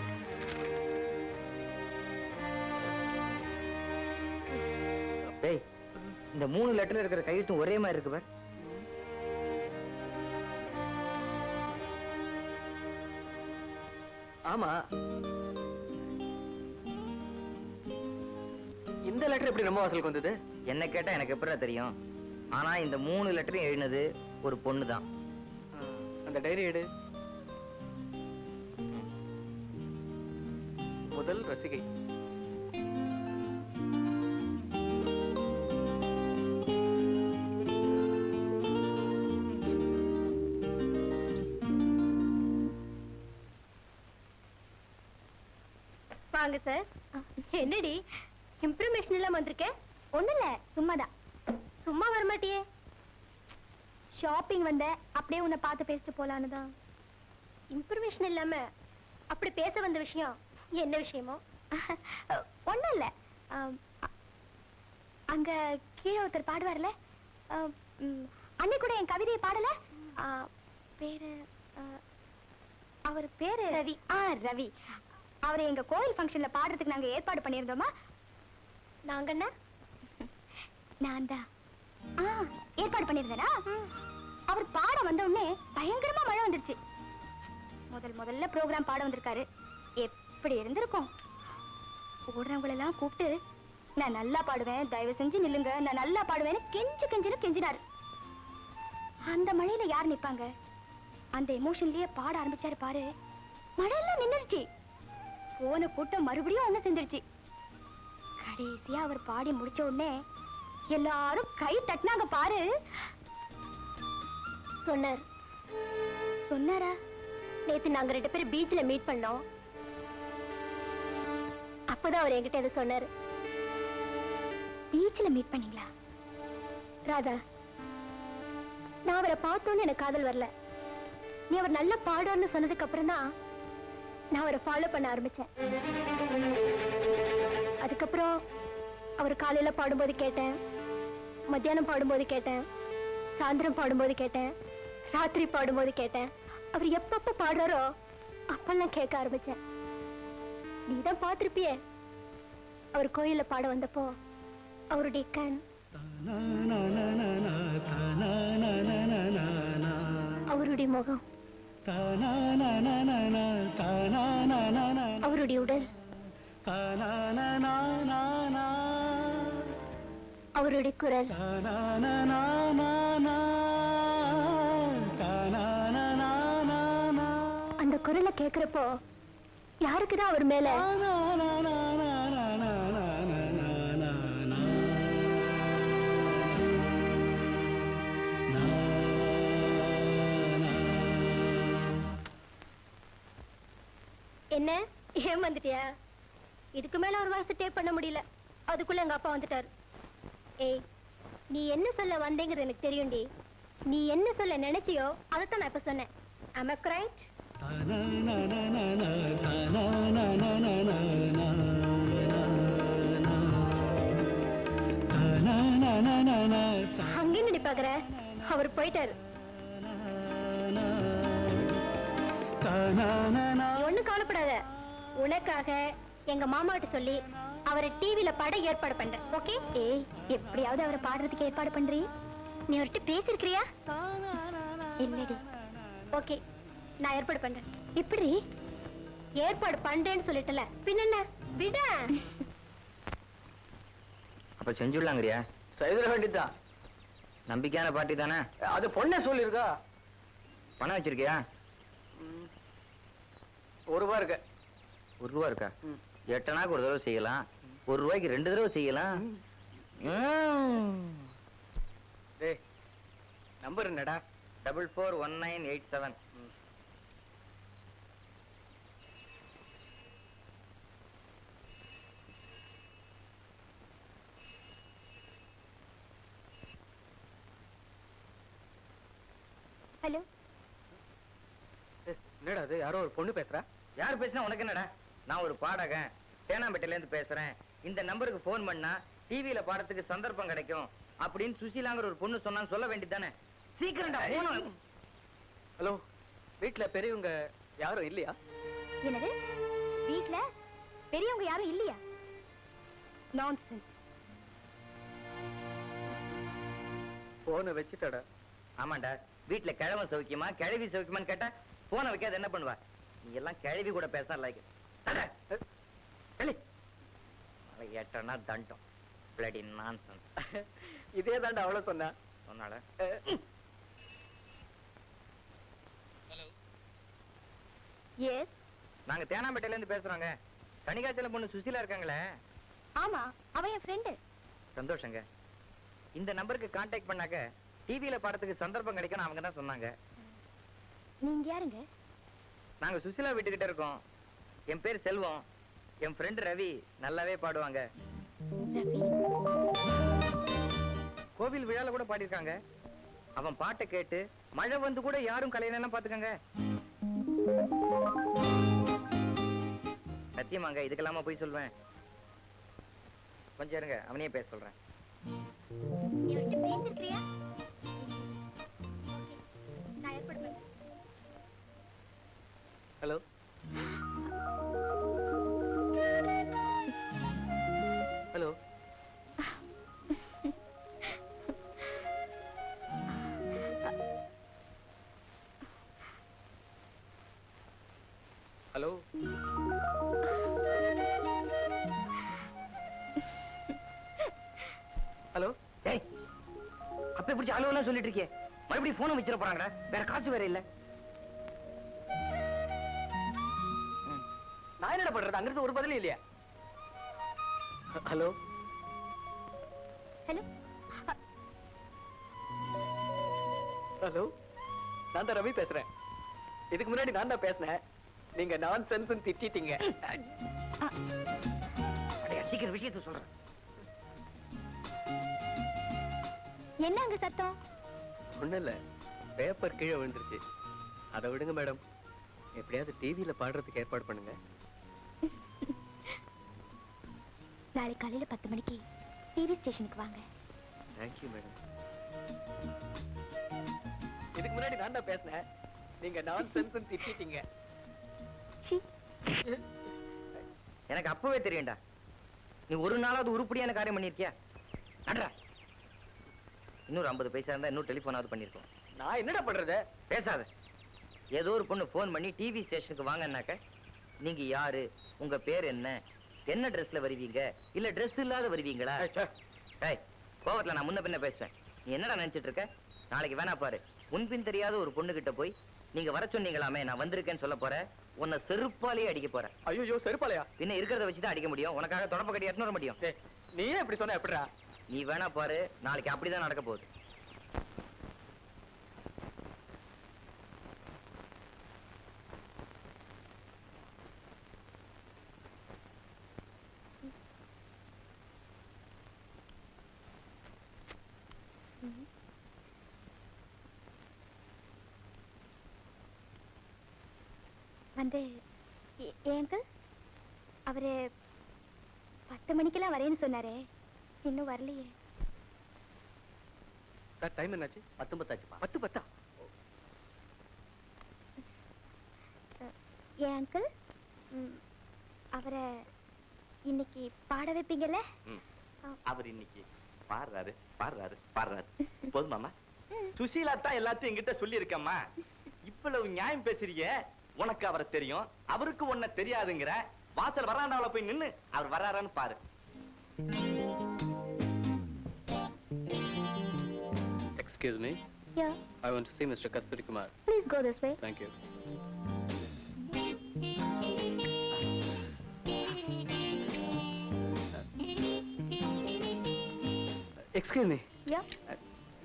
டேய், இந்த 3 லெட்டர்ல இருக்கிற கையெழுத்தும் ஒரே மாதிரி இருக்கு பார். ஆமா, இந்த லெட்டர் எப்படி நம்ம வாசலுக்கு வந்தது? என்ன கேட்டா எனக்கு எப்படா தெரியும்? ஆனா இந்த 3 லெட்டரையும் எழுதினது ஒரு பொண்ணு தான். அந்த டைரி எடு. முதல் ரசிகை. வாங்க சார். என்னடி இன்ஃபர்மேஷன் எல்லாம் வந்திருக்கேன்? ஒண்ணு இல்ல, சும்மாதான். சும்மா வரமாட்டியே? ஷாப்பிங் வந்த, அப்படியே உன்னை பார்த்து பேசிட்டு போலான்னு தான். இன்ஃபர்மேஷன் இல்லாம அப்படி பேச வந்த விஷயம் என்ன விஷயமோ? ஒண்ணும் இல்ல, அங்க கீழே ஒருத்தர் பாடுவார்ல, அன்னை கூட என் கவிதையை பாடல. பேரு அவர் பேரு ரவி. ரவி. அவரை எங்க கோயில் ஃபங்க்ஷன்ல பாடுறதுக்கு நாங்க ஏற்பாடு பண்ணியிருந்தோமா? நாங்க என்ன? நான் தான் ஏற்பாடு பண்ணியிருந்தேனா? அவர் பாட வந்த உடனே பயங்கரமா மழை வந்துருச்சு. முதல்ல ப்ரோக்ராம் பாட வந்திருக்காரு. எப்படி இருந்திருக்கும். ஓடுறவங்களெல்லாம் கூப்பிட்டு நான் நல்லா பாடுவேன், தயவு செஞ்சு நில்லுங்க, நான் நல்லா பாடுவேன்னு கெஞ்சுன்னு கெஞ்சினாரு. அந்த மழையில யார் நிப்பாங்க? அந்த எமோஷன்லயே பாட ஆரம்பிச்சாரு பாரு. மழையெல்லாம் நின்னுடுச்சு. போன கூட்டம் மறுபடியும் ஒண்ணு செஞ்சிருச்சு. கடைசியா அவர் பாடி முடிச்ச உடனே எல்லாரும் கை தட்டினாங்க பாரு. சொன்னாரா? நேத்து நாங்க 2 பேரும் பீச்ல மீட் பண்ணோம். அப்பதான் அவர் என்கிட்ட இதை சொன்னாரு. பீச்ல மீட் பண்ணீங்களா? ராதா, நான் அவரை பார்த்தோன்னு எனக்கு காதல் வரல. நீ அவர் நல்ல பாடுவார்னு சொன்னதுக்கு அப்புறம் தான் நான் அவரை ஃபாலோ பண்ண ஆரம்பிச்சேன். அதுக்கப்புறம் அவர் காலையில பாடும்போது கேட்டேன், மத்தியானம் பாடும்போது கேட்டேன், சாயந்தரம் பாடும்போது கேட்டேன், ராத்திரி பாடும்போது கேட்டேன். அவர் எப்பப்ப பாடுறாரோ அப்பெல்லாம் கேட்க ஆரம்பிச்சேன். நீதான் பார்த்திருப்பியே, அவர் கோயில்ல பாட வந்தப்போ அவருடைய கண், அவருடைய முகம், அவருடைய உடல், அவருடைய குரல், அந்த குரலை கேட்கிறப்போ யாருக்குதான் அவர் மேல என்ன ஏமாந்துட்டியா? இதுக்கு மேல ஒரு வாய்ஸ் டேப் பண்ண முடியல. அதுக்குள்ள எங்க அப்பா வந்துட்டாரு. ஏய், நீ என்ன சொல்ல வந்தேங்கிறது எனக்கு தெரியும்டி. நீ என்ன சொல்ல நினைச்சியோ அதைத்தான் நான் இப்ப சொன்னேன். Am I correct? அங்கே நினை பாக்குற, அவர் போயிட்டாரு. ஒண்ணு கவலைப்படாத, உனக்காக எங்க மாமா கிட்ட சொல்லி அவரை டிவில பாட ஏற்பாடு பண்றேன். ஓகே? ஏய், எப்படியாவது அவரை பாடுறதுக்கு ஏற்பாடு பண்றீ? நீ அவர்கிட்ட பேசிருக்கிறியா? இல்லடி. ஓகே, நான் ஏற்பாடு பண்றேன். எப்படி ஏற்பாடு பண்றேன்னு சொல்லிட்டல, பின்ன விட. அப்ப செஞ்சுடலாங்கறியா? செய்திட வேண்டியதுதான். நம்பிக்கையான பார்ட்டி தானே? அது பொண்ணே சொல்லிருக்கா. பணம் வச்சிருக்கியா? ₹1 இருக்கு. ₹1 இருக்கா? 8 நாக்கு ஒரு தடவை செய்யலாம், ₹1 2 தடவை செய்யலாம். டேய், நம்பர் என்னடா? 441987. ஹலோ, என்னடா அது? யாரோ ஒரு பொண்ணு பேசுறா. யார் பேசினா உனக்கு என்னடா? நான் ஒரு பாடகன், தேனாம்பேட்டையில இருந்து பேசுறேன். இந்த நம்பருக்கு போன் பண்ணா டிவியில பாடத்துக்கு சந்தர்ப்பம் கிடைக்கும் அப்படின்னு சுசீலாங்கிற ஒரு பொண்ணு சொன்னான்னு சொல்ல வேண்டியதானே? சீக்கிரம்டா. ஹலோ, வீட்டுல பெரியவங்க யாரும் இல்லையா? என்னது? வீட்ல பெரியவங்க யாரும் இல்லையா? நான்சென்ஸ். போனை வச்சுட்டடா. ஆமாண்டா, வீட்டுல கிழமை சௌக்கியமா கிழவி சௌக்கியமான்னு கேட்டா போன வைக்காத என்ன பண்ணுவா? நீ எல்லாம் கிழவி கூட பேச லைக் ஏட்டனா தண்டம். Bloody nonsense. இதே தாண்டா அவ்வளவு சொன்னா. சொன்னால எஸ், நாங்க தேனாம்பேட்டையில இருந்து பேசுறோங்க. கனிகாச்சல பொண்ணு சுசீலா இருக்காங்களே? ஆமா, அவ என் ஃப்ரெண்டு. சந்தோஷங்க. இந்த நம்பருக்கு கான்டாக்ட் பண்ணாக்க டிவியில பாடத்துக்கு சந்தர்ப்பம் கிடைக்கும் அவங்க தான் சொன்னாங்க. நீங்க யாருங்க? நாங்க சுசீலா வீட்டுக்கிட்ட இருக்கோம். என் பேர் செல்வம். என் ஃப்ரெண்ட் ரவி நல்லாவே பாடுவாங்க. ரவி? கோவில் விழால கூட பாடியிருக்காங்க. அவன் பாட்டை கேட்டு மழை வந்து கூட யாரும் கலையிலாம் பாத்துக்கங்க. சத்தியமாங்க, இதுக்கெல்லாமா போய் சொல்வேன். கொஞ்சம் இருங்க, அவனையே பேச சொல்றேன். நீ அவர்கிட்ட பேசிருக்கிறியா? நான் ஏற்பாடு பண்றேன். Hello, hello. ஹலோ, தான் சொல்லிட்டு இருக்கே. மறுபடியும் போனை வச்சிட போறாங்கடா. வேற காசு வேற இல்ல. நான் என்னடா பண்றது? அங்கிருந்து ஒரு பதிலும் இல்லையா? ஹலோ ஹலோ ஹலோ, நான் தான் ரவி பேசுறேன். இதுக்கு முன்னாடி நான் தான் பேசினேன். நீங்க நான் சென்ஸ் திட்டிட்டீங்க. சீக்கிரம் விஷயத்தை சொல்றேன். என்ன அங்க சத்தம்? ஒண்ணும் இல்ல, பேப்பர் கீழே விழுந்துருச்சு. அதை விடுங்க மேடம். எப்படியாவது டிவியில பாடுறதுக்கு ஏற்பாடு பண்ணுங்க. நாளை காலையில 10 மணிக்கு டிவி ஸ்டேஷனுக்கு வாங்க. Thank you madam. இதுக்கு முன்னாடி நான் தான் பேசினேன். நீங்க நான் சென்ஸ் திட்டிட்டீங்க. சீ, எனக்கு அப்பவே தெரியும்டா. நீ ஒரு நாளாவது உருப்படியான காரியம் பண்ணிருக்கியா? நட்ரா. இன்னொரு 50 பைசா இருந்தா இன்னொரு டெலிபோனாவது பண்ணிருக்கோம். நான் என்னடா பண்றது? பேசாத. ஏதோ ஒரு பொண்ணு போன் பண்ணி டிவி ஸ்டேஷனுக்கு வாங்கன்னாக்க நீங்க யாரு, உங்க பேர் என்ன, என்ன ட்ரெஸ்ல வருவீங்க, இல்ல ட்ரெஸ் இல்லாத வருவீங்களா? ஏய், கோவத்துல நான் முன்ன பின்ன பேசுவேன். நீ என்னடா நினைச்சிட்டு இருக்க? நாளைக்கு வேணா பாரு, முன்பின் தெரியாத ஒரு பொண்ணு கிட்ட போய் நீங்க வர சொன்னீங்களாமே, நான் வந்திருக்கேன்னு சொல்ல போறேன். உன்னை செருப்பாலேயே அடிக்க போறேன். ஐயோ, செருப்பாலையா? பின்ன இருக்கிறத வச்சுதான் அடிக்க முடியும். உனக்காக தொடப்ப கட்டி எடுத்துன்னு வர முடியும். நீயே இப்படி சொன்ன எப்படிடா? நீ வேணா பாரு, நாளைக்கு அப்படிதான் நடக்க போகுது. வந்து அங்கிள் அவரு 10 மணிக்கெல்லாம் வரேன்னு சொன்னாரே, இன்னும் வரலையே. சார், டைம் என்னாச்சு? 10:10 ஆச்சு. 10:10? ஏன் அங்கிள், அவரை இன்னைக்கு பாட வைப்பீங்கல்ல? அவர் இன்னைக்கு பாடுறாரு பாடுறாரு பாடுறாரு. போதுமாமா? சுசீலா தான் எல்லாத்தையும் என்கிட்ட சொல்லி இருக்கம்மா. இவ்வளவு நியாயம் பேசுறீங்க. உனக்கு அவரை தெரியும், அவருக்கு ஒன்ன தெரியாதுங்கிற. வாசல் வராண்டாவில போய் நின்னு அவர் வராரான்னு பாரு. Excuse me. Yeah. I want to see Mr. Kasturi Kumar. Please go this way. Thank you. Excuse me. Yeah.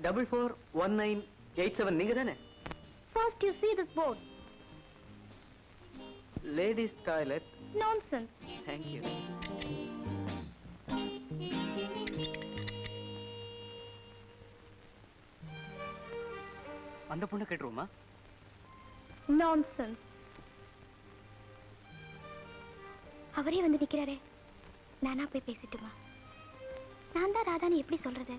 441987 நீங்க தானே? First you see this board. Ladies toilet. Nonsense. Thank you. அந்த பொண்ணு கேட்டுருவோமா? Nonsense. அவரே வந்து நிக்கிறாரே, நானா போய் பேசிட்டுமா? நான் தான் ராதான்னு எப்படி சொல்றது?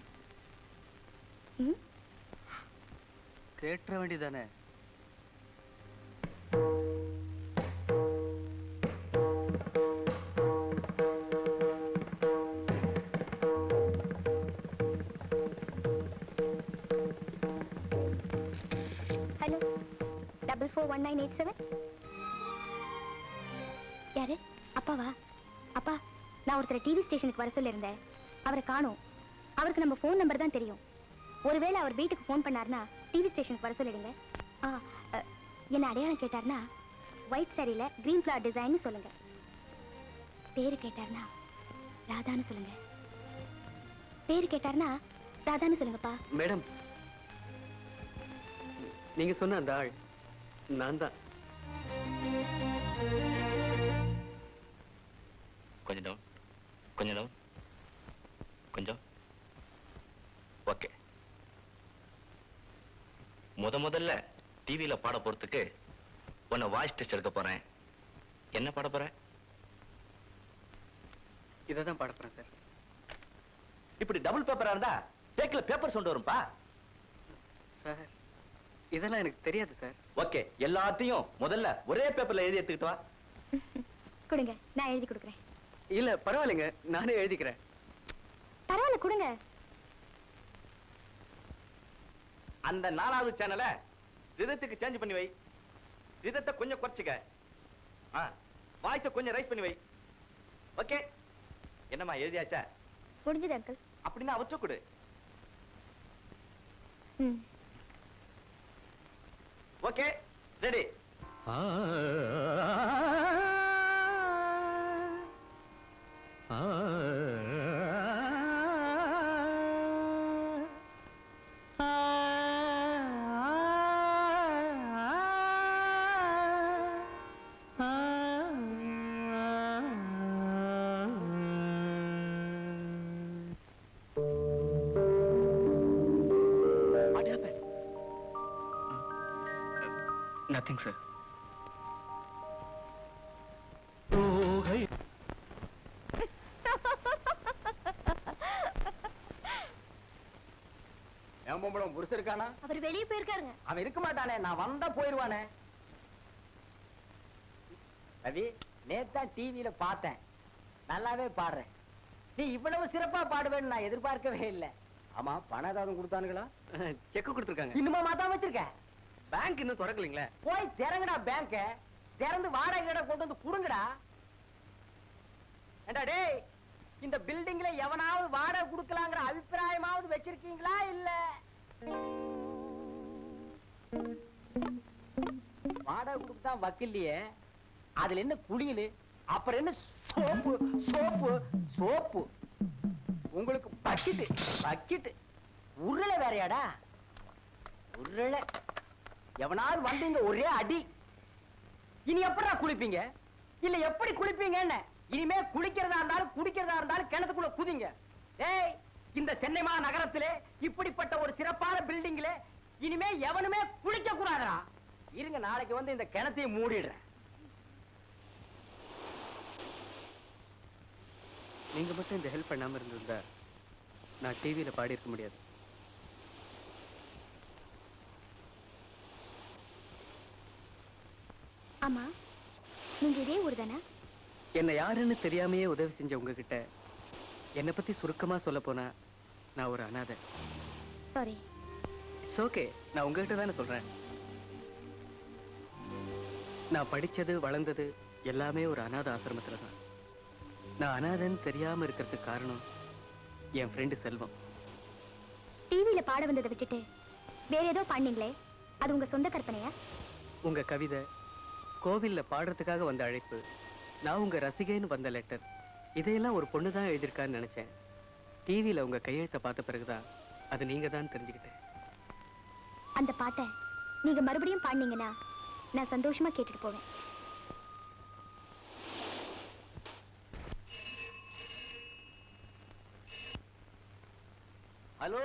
கேட்ற வேண்டியதானே? ஹலோ, 441987. யாரு? அப்பாவா? அப்பா, நான் ஒருத்தரை டிவி ஸ்டேஷனுக்கு வர சொல்லியிருந்தேன். அவரை காணோம். அவருக்கு நம்ம ஃபோன் நம்பர் தான் தெரியும். ஒருவேளை அவர் வீட்டுக்கு ஃபோன் பண்ணாருன்னா டிவி ஸ்டேஷனுக்கு வர சொல்லிடுங்க. என்ன அடையாளம் கேட்டார்னா ஒயிட் சாரியில கிரீன் ஃபிளவர் டிசைன் சொல்லுங்க. பேரு கேட்டார்னா ராதான்னு சொல்லுங்க. பேரு கேட்டார்னா ராதான்னு சொல்லுங்கப்பா. மேடம், நீங்க சொன்ன அந்த ஆள் நான் தான். கொஞ்சம் டவுன், கொஞ்சம் டவுன், கொஞ்சம். ஓகே. முதல்ல டிவியில பாட போறதுக்கு உன்னை வாய்ஸ் டெஸ்ட் எடுக்க போறேன். என்ன பாட போற? இதான் பாட போறேன் சார். இப்படி டபுள் பேப்பரா இருந்தா பேக்ல பேப்பர் சவுண்ட் வரும்பா. சார், இதெல்லாம் எனக்கு தெரியாது சார். ஓகே, எல்லாத்தையும் முதல்ல ஒரே பேப்பர்ல எழுதி எடுத்துக்கிட்டு வா. கொடுங்க, நான் எழுதி கொடுக்குறேன். இல்ல பரவாயில்லைங்க, நானே எழுதிக்கிறேன். பரவாயில்ல, கொடுங்க. அந்த 4வது சேனலை ரிதத்துக்கு சேஞ்ச் பண்ணி வை. ரிதத்தை கொஞ்சம் குறைச்சுக்க. வாய்ஸை கொஞ்சம் ரைஸ் பண்ணி வை. ஓகே. என்னம்மா எழுதியாச்சா? முடிஞ்சது அங்கிள். அப்படின்னா அவற்றை கொடு. ம். Okay ready. Nothing sir. என் பொம்பளம் புருஷ இருக்கானா? அவர் வெளியே போயிருக்காருங்க. அவன் இருக்க மாட்டானே, நான் வந்தா போயிருவானே. ரவி, நேத்தான் டிவியில பார்த்தேன், நல்லாவே பாடுறேன். நீ இவ்வளவு சிறப்பா பாடுவேன்னு நான் எதிர்பார்க்கவே இல்லை. ஆமா, பணம் ஏதாவது கொடுத்தானுங்களா? செக் கொடுத்துருக்காங்க. இன்னுமா மாத்தாம வச்சிருக்க? பேங்க் இன்னும் திறக்கலீங்களே. போய் திறங்கடா பேங்க, திறந்து வாடகை கொண்டு வந்து குடுங்கடா. ஏண்டா டேய், இந்த பில்டிங்ல எவனாவது வாடகை கொடுக்கலாங்கிற அபிப்பிராயமாவது வச்சிருக்கீங்களா இல்ல? வாடகை கொடுத்தா வக்கில்லையே, அதுல என்ன குளியலு, அப்புறம் என்ன சோப்பு சோப்பு சோப்பு, உங்களுக்கு பக்கெட்டு பக்கெட்டு, உருளை வேறையாடா உருளை. எவனாவது வந்தீங்க ஒரே அடி. இனி எப்படா குளிப்பீங்க? இல்ல எப்படி குளிப்பீங்க? இனிமே குளிக்கிறதா இருந்தாலும் குடிக்கிறதா இருந்தாலும் கிணத்துக்குள்ள குதிங்க. ஏய், இந்த சென்னை நகரத்திலே இப்படிப்பட்ட ஒரு சிறப்பான பில்டிங்ல இனிமே எவனுமே குளிக்க கூடாதா? இருங்க, நாளைக்கு வந்து இந்த கிணத்தையும் மூடிடுறேன். நீங்க மட்டும் இந்த ஹெல்ப் பண்ணாம இருந்திருந்தா நான் டிவியில பாடி இருக்க முடியாது. ஆமா, நீங்க இதே ஊர் தானே? என்ன யாருன்னு தெரியாமையே உதவி செஞ்ச உங்ககிட்ட என்னை பத்தி சுருக்கமா சொல்ல போனா நான் ஒரு அனாதை. சாரி. இட்ஸ் ஓகே, நான் உங்ககிட்ட தானே சொல்றேன். நான் படிச்சது வளர்ந்தது எல்லாமே ஒரு அனாதை ஆசிரமத்துல தான். நான் அனாதைன்னு தெரியாம இருக்கிறதுக்கு காரணம் என் ஃப்ரெண்டு செல்வம். டிவியில பாட வந்ததை விட்டுட்டு வேற ஏதோ பண்ணீங்களே, அது உங்க சொந்த கற்பனையா? உங்க கவிதை, கோவில்ல பாடுறதுக்காக வந்த அழைப்பு, நான் உங்க ரசிகைன்னு வந்த லெட்டர், இதையெல்லாம் ஒரு பொண்ணு தான் எழுதியிருக்கான்னு நினைச்சேன். டிவியில உங்க கையெழுத்தை பார்த்த பிறகுதான் அது நீங்க தான் தெரிஞ்சுக்கிட்டேன். அந்த பாட்டை நீங்க மறுபடியும் பாடினீங்கன்னா நான் சந்தோஷமா கேட்டுட்டு போவேன். ஹலோ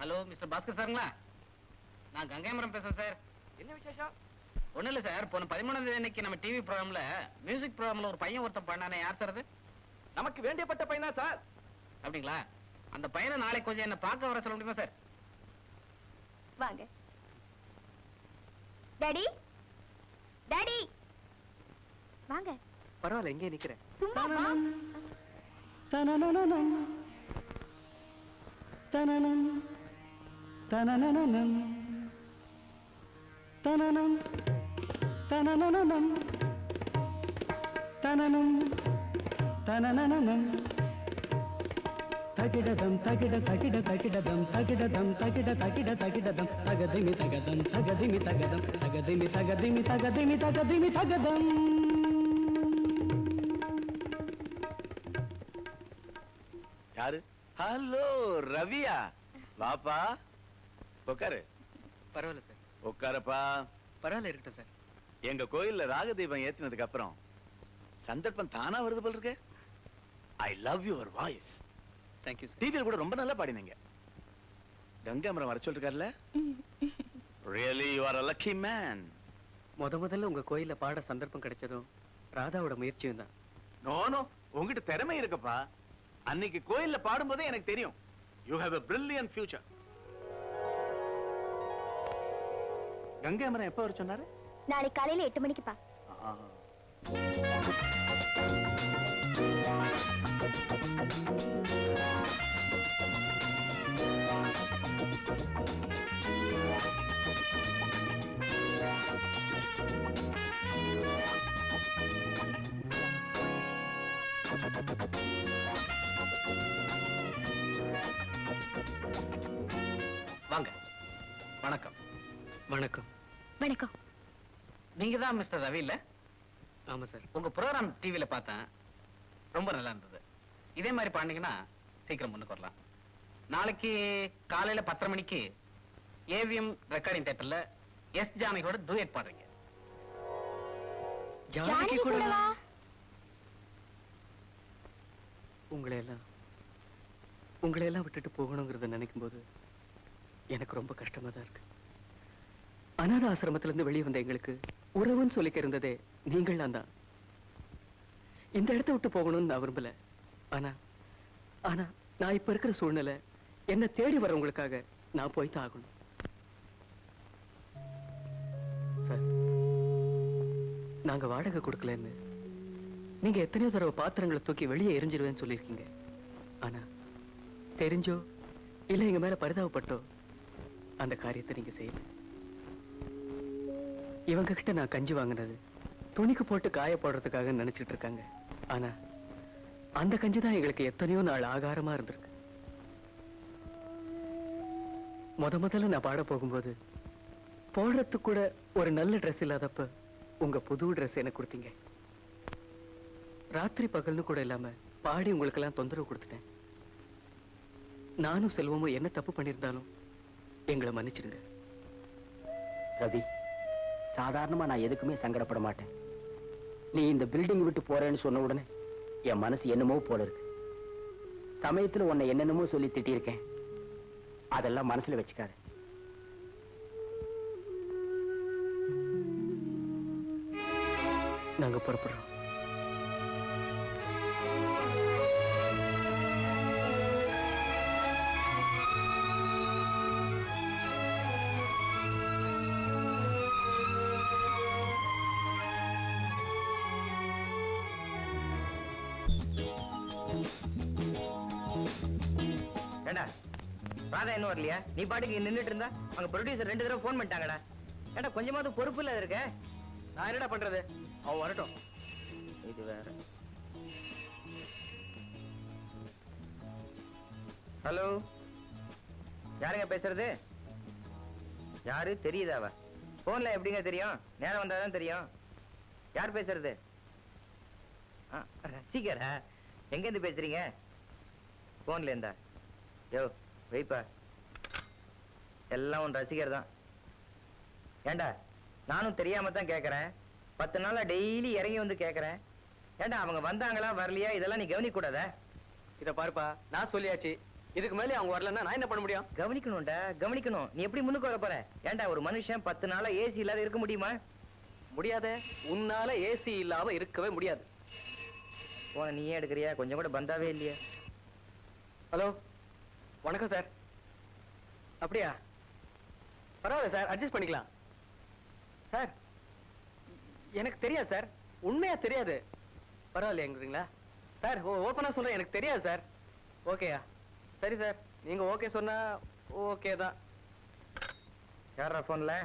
ஹலோ, மிஸ்டர் பாஸ்கர் சாருங்களா? நான் கங்கைமரம் பேசுறேன் சார். என்ன விசேஷம்? ஒண்ணும் இல்ல சார், போன 13ஆம் தேதி அன்னைக்கு நம்ம டிவி ப்ரோக்ராம்ல மியூசிக் ப்ரோக்ராம்ல ஒரு பையன் ஒருத்தன் பண்ணானே, யார் சார் அது? நமக்கு வேண்டியப்பட்ட பையனா சார்? அப்படிங்களா? அந்த பையனை நாளைக்கு கொஞ்சம் என்ன பார்க்க வர சொல்ல முடியுமா சார்? வாங்க. டாடி, டாடி, வாங்க. பரவாயில்ல, எங்கே நிக்கிறேன். சும்மா வா. தனனனனம் தனனம் தனனனனம் தனனம் தனனனனம் தனனம் தனனனனம் தகிடதம் தகிட தகிட தகிடதம் தகிடதம் தகிட தகிட தகிடதம் தகதிமி தகதம் தகதிமி தகதம் தகதிமி தகதிமி தகதிமி தகதிமி தகதம். யாரு? ஹலோ, ரவியா? வாப்பா, உட்காரு. பரவாயில்ல சார். உட்காரப்பா. பரவாயில்ல, இருக்கட்டும் சார். எங்க கோயில்ல ராகதீபம் ஏத்தினதுக்கு அப்புறம் சந்தர்ப்பம் தானா வருது போல இருக்கு. I love your voice. Thank you sir. டிவியில் கூட ரொம்ப நல்லா பாடினீங்க. கங்காமரம் வர சொல்லிருக்காருல்ல? Really you are a lucky man. முதல்ல உங்க கோயில்ல பாட சந்தர்ப்பம் கிடைச்சதும் ராதாவோட முயற்சியும் தான். நோ நோ, உங்ககிட்ட திறமை இருக்குப்பா. அன்னைக்கு கோயில்ல பாடும்போதே எனக்கு தெரியும். You have a brilliant future. கங்காமரம் எப்ப வர சொன்னாரு? நாளை காலையில 8 மணிக்குப்பா. வாங்க. வணக்கம். வணக்கம். வணக்கம். நீங்க தான் மிஸ்டர் ரவி இல்ல? ஆமா சார். உங்க ப்ரோகிராம் டிவில பார்த்தேன், ரொம்ப நல்லா இருந்தது. இதே மாதிரி பாண்டீங்கன்னா சீக்கிரம் முன்னுக்கு வரலாம். நாளைக்கு காலையில 10:30 மணிக்கு ஏவிஎம் ரெக்கார்டிங் தியேட்டர்ல எஸ் ஜானகியோட டூயட் பாடுறீங்க. ஜானகி கூடவா? உங்களை எல்லாம் விட்டுட்டு போகணுங்கிறத நினைக்கும் போது எனக்கு ரொம்ப கஷ்டமா தான் இருக்கு. அநாத ஆசிரமத்துல இருந்து வெளியே வந்த எங்களுக்கு உறவுன்னு சொல்லிக்க இருந்ததே நீங்கள் தான். இந்த இடத்தை விட்டு போகணும்னு நான் விரும்பல. ஆனா ஆனா நான் இப்ப இருக்கிற சூழ்நிலை என்ன தேடி வரவங்களுக்காக நான் போய்தான் ஆகணும். சார், நாங்க வாடகை கொடுக்கலன்னு நீங்க எத்தனையோ தடவை பாத்திரங்களை தூக்கி வெளியே எரிஞ்சிருவேன்னு சொல்லியிருக்கீங்க. ஆனா தெரிஞ்சோ இல்ல எங்க மேல பரிதாபப்பட்டோ அந்த காரியத்தை நீங்க செய்யல. இவங்க கிட்ட நான் கஞ்சி வாங்கினது துணிக்கு போட்டு காய போடுறதுக்காக நினைச்சிட்டு இருக்காங்க. ஆனா அந்த கஞ்சி தான் எங்களுக்கு எத்தனையோ நாள் ஆகாரமா இருந்திருக்கு. முதல்ல நான் பாட போகும்போது போடுறதுக்கு கூட ஒரு நல்ல ட்ரெஸ் இல்லாதப்ப உங்க புது ட்ரெஸ் எனக்கு கொடுத்தீங்க. ராத்திரி பகல்னு கூட இல்லாம பாடி உங்களுக்கு எல்லாம் தொந்தரவு கொடுத்துட்டேன். நானும் செல்வமும் என்ன தப்பு பண்ணிருந்தாலும் எங்களை மன்னிச்சிடுங்க. ரவி, சாதாரணமா நான் எதுக்குமே சங்கடப்பட மாட்டேன். நீ இந்த பில்டிங் விட்டு போறேன்னு சொன்ன உடனே என் மனசு என்னமோ போல இருக்கு. சமயத்துல உன்னை என்னென்னமோ சொல்லி திட்டியிருக்கேன். அதெல்லாம் மனசுல வச்சுக்காத. நாங்க புறப்படுறோம். ஏண்டா ராதா இன்னும் வரலையா? நீ பாட்டுக்கு நின்னுட்டு இருந்தா அங்க ப்ரொடியூசர் 2 தடவை போன் பண்ணிட்டாங்கடா. ஏண்டா கொஞ்சமாவது பொறுப்பு இல்லாத இருக்க. நான் என்னடா பண்றது? அவ வரட்டும். இது வேற. ஹலோ, யாருங்க பேசுறது? யாரு தெரியுதாவா? போன்ல எப்படிங்க தெரியும்? நேரம் வந்தாதான் தெரியும். யார் பேசுறது? ரசிகரா? எங்க இருந்து பேசுறீங்க? போன்ல இருந்தா? யோ வைப்பா, எல்லாம் உன் ரசிகர் தான். ஏண்டா நானும் தெரியாம தான் கேக்குறேன். 10 நாளா டெய்லி இறங்கி வந்து கேக்குறேன். ஏண்டா அவங்க வந்தாங்களா வரலையா இதெல்லாம் நீ கவனிக்க கூடாதா? இத பாருப்பா, நான் சொல்லியாச்சு. இதுக்கு மேலே அவங்க வரலன்னா நான் என்ன பண்ண முடியும்? கவனிக்கணும்டா, கவனிக்கணும். நீ எப்படி முன்னுக்கு வர போற? ஏண்டா ஒரு மனுஷன் 10 நாளா ஏசி இல்லாத இருக்க முடியுமா? முடியாத. உன்னால ஏசி இல்லாம இருக்கவே முடியாது. போன நீயே எடுக்கிறியா? கொஞ்சம் கூட பந்தாவே இல்லையா? ஹலோ, வணக்கம் சார். அப்படியா? பரவாயில்ல சார், அட்ஜஸ்ட் பண்ணிக்கலாம் சார். எனக்கு தெரியாது சார், உண்மையா தெரியாது. பரவாயில்லையாங்கிறீங்களா சார்? ஓப்பனா சொல்றேன், எனக்கு தெரியாது சார். ஓகேயா? சரி சார், நீங்க ஓகே சொன்னா ஓகே தான். யாரா போன்ல?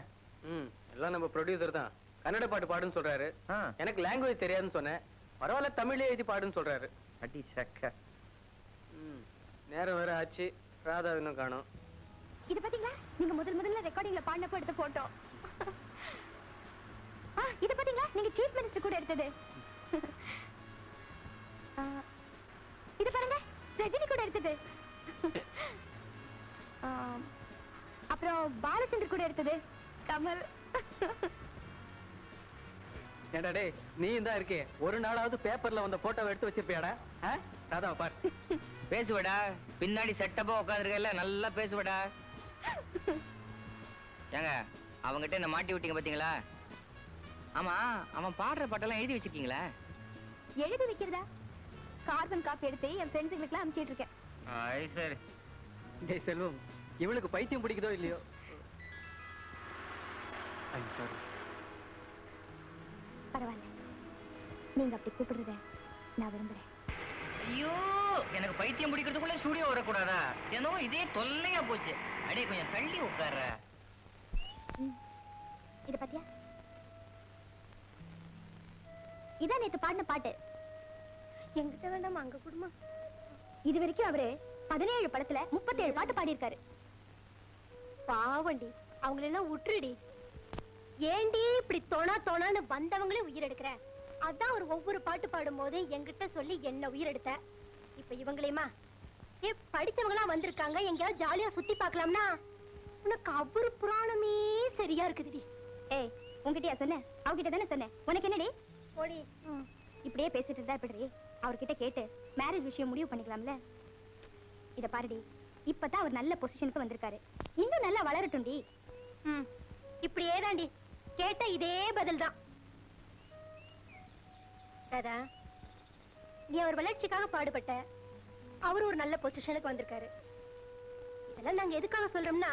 எல்லாம் நம்ம ப்ரொடியூசர் தான். கன்னட பாட்டு பாடுன்னு சொல்றாரு. எனக்கு லாங்குவேஜ் தெரியாதுன்னு சொன்னேன். பரவாயில்ல, தமிழ்ல எழுதி பாடுன்னு சொல்றாரு. அடி சக்க. நேரம் வேற ஆச்சு, ராதா இன்னும் காணோம். இது பாத்தீங்களா? நீங்க முதல்ல ரெக்கார்டிங்ல பாடினப்போ எடுத்த போட்டோ. இது பாத்தீங்களா? நீங்க சீஃப் மினிஸ்டர் கூட எடுத்தது. இது பாருங்க, ரஜினி கூட எடுத்தது. அப்புறம் பாலச்சந்தர் கூட எடுத்தது, கமல். ஏண்டா டேய், நீ தான் இருக்கே, ஒரு நாளாவது பேப்பர்ல வந்த போட்டோவை எடுத்து வச்சிருப்பியாடா? ராதாவை பாரு. பேசுவடா, பின்னாடி செட்டப்பா உட்காந்துருக்கல, நல்லா பேசுவடா. ஏங்க அவங்கிட்ட என்ன மாட்டி விட்டீங்க பாத்தீங்களா? ஆமா, அவன் பாடுற பாட்டெல்லாம் எழுதி வச்சிருக்கீங்களா? எழுதி வைக்கிறதா? கார்பன் காப்பி எடுத்து என் ஃப்ரெண்ட்ஸுங்களுக்கு அனுப்பிச்சிட்டு இருக்கேன். சரி. டேய் செல்வம், இவளுக்கு பைத்தியம் பிடிக்குதோ இல்லையோ. சாரி. பரவாயில்ல, நீங்க அப்படி கூப்பிடுறத நான் விரும்புறேன். ஐயோ, எனக்கு பைத்தியம் பிடிக்கிறதுக்குள்ள ஸ்டுடியோ வரக்கூடாதா? ஏனோ இதே தொல்லையா போச்சு. அடே கொஞ்சம் தள்ளி உட்கார்ற. இத பத்தியா? இதான் நேத்து பாடின பாட்டு. எங்கிட்ட வேண்டாமா, அங்க குடுமா. இது வரைக்கும் அவரு 17 படத்துல 37 பாட்டு பாடியிருக்காரு. பாவண்டி, அவங்களெல்லாம் விட்டுருடி. ஏண்டி இப்படி தோணான்னு வந்தவங்களே உயிர் எடுக்கிற? அதான் ஒரு ஒவ்வொரு பாட்டு பாடும் போது என்கிட்ட சொல்லி என்ன உயிர் எடுத்த. இப்ப இவங்களையுமா படிச்சவங்களா வந்திருக்காங்க, எங்கேயாவது ஜாலியா சுத்தி பார்க்கலாம்னா உனக்கு அவரு புராணமே சரியா இருக்குதுடி. ஏய், உங்ககிட்டயா சொன்னேன்? அவகிட்ட தானே சொன்னேன். உனக்கு என்னடி? ஓடி. இப்படியே பேசிட்டு இருந்தா எப்படி? அவர்கிட்ட கேட்டு மேரேஜ் விஷயம் முடிவு பண்ணிக்கலாம்ல. இத பாருடி, இப்பதான் அவர் நல்ல பொசிஷனுக்கு வந்திருக்காரு. இன்னும் நல்லா வளரட்டும்டி. இப்படியே தாண்டி கேட்ட இதே பதில் தான். ராதா, நீ அவர் வளர்ச்சிக்காக பாடுபட்ட, அவரு ஒரு நல்ல பொசிஷனுக்கு வந்திருக்காரு. இதெல்லாம் நாங்க எதுக்காக சொல்றோம்னா,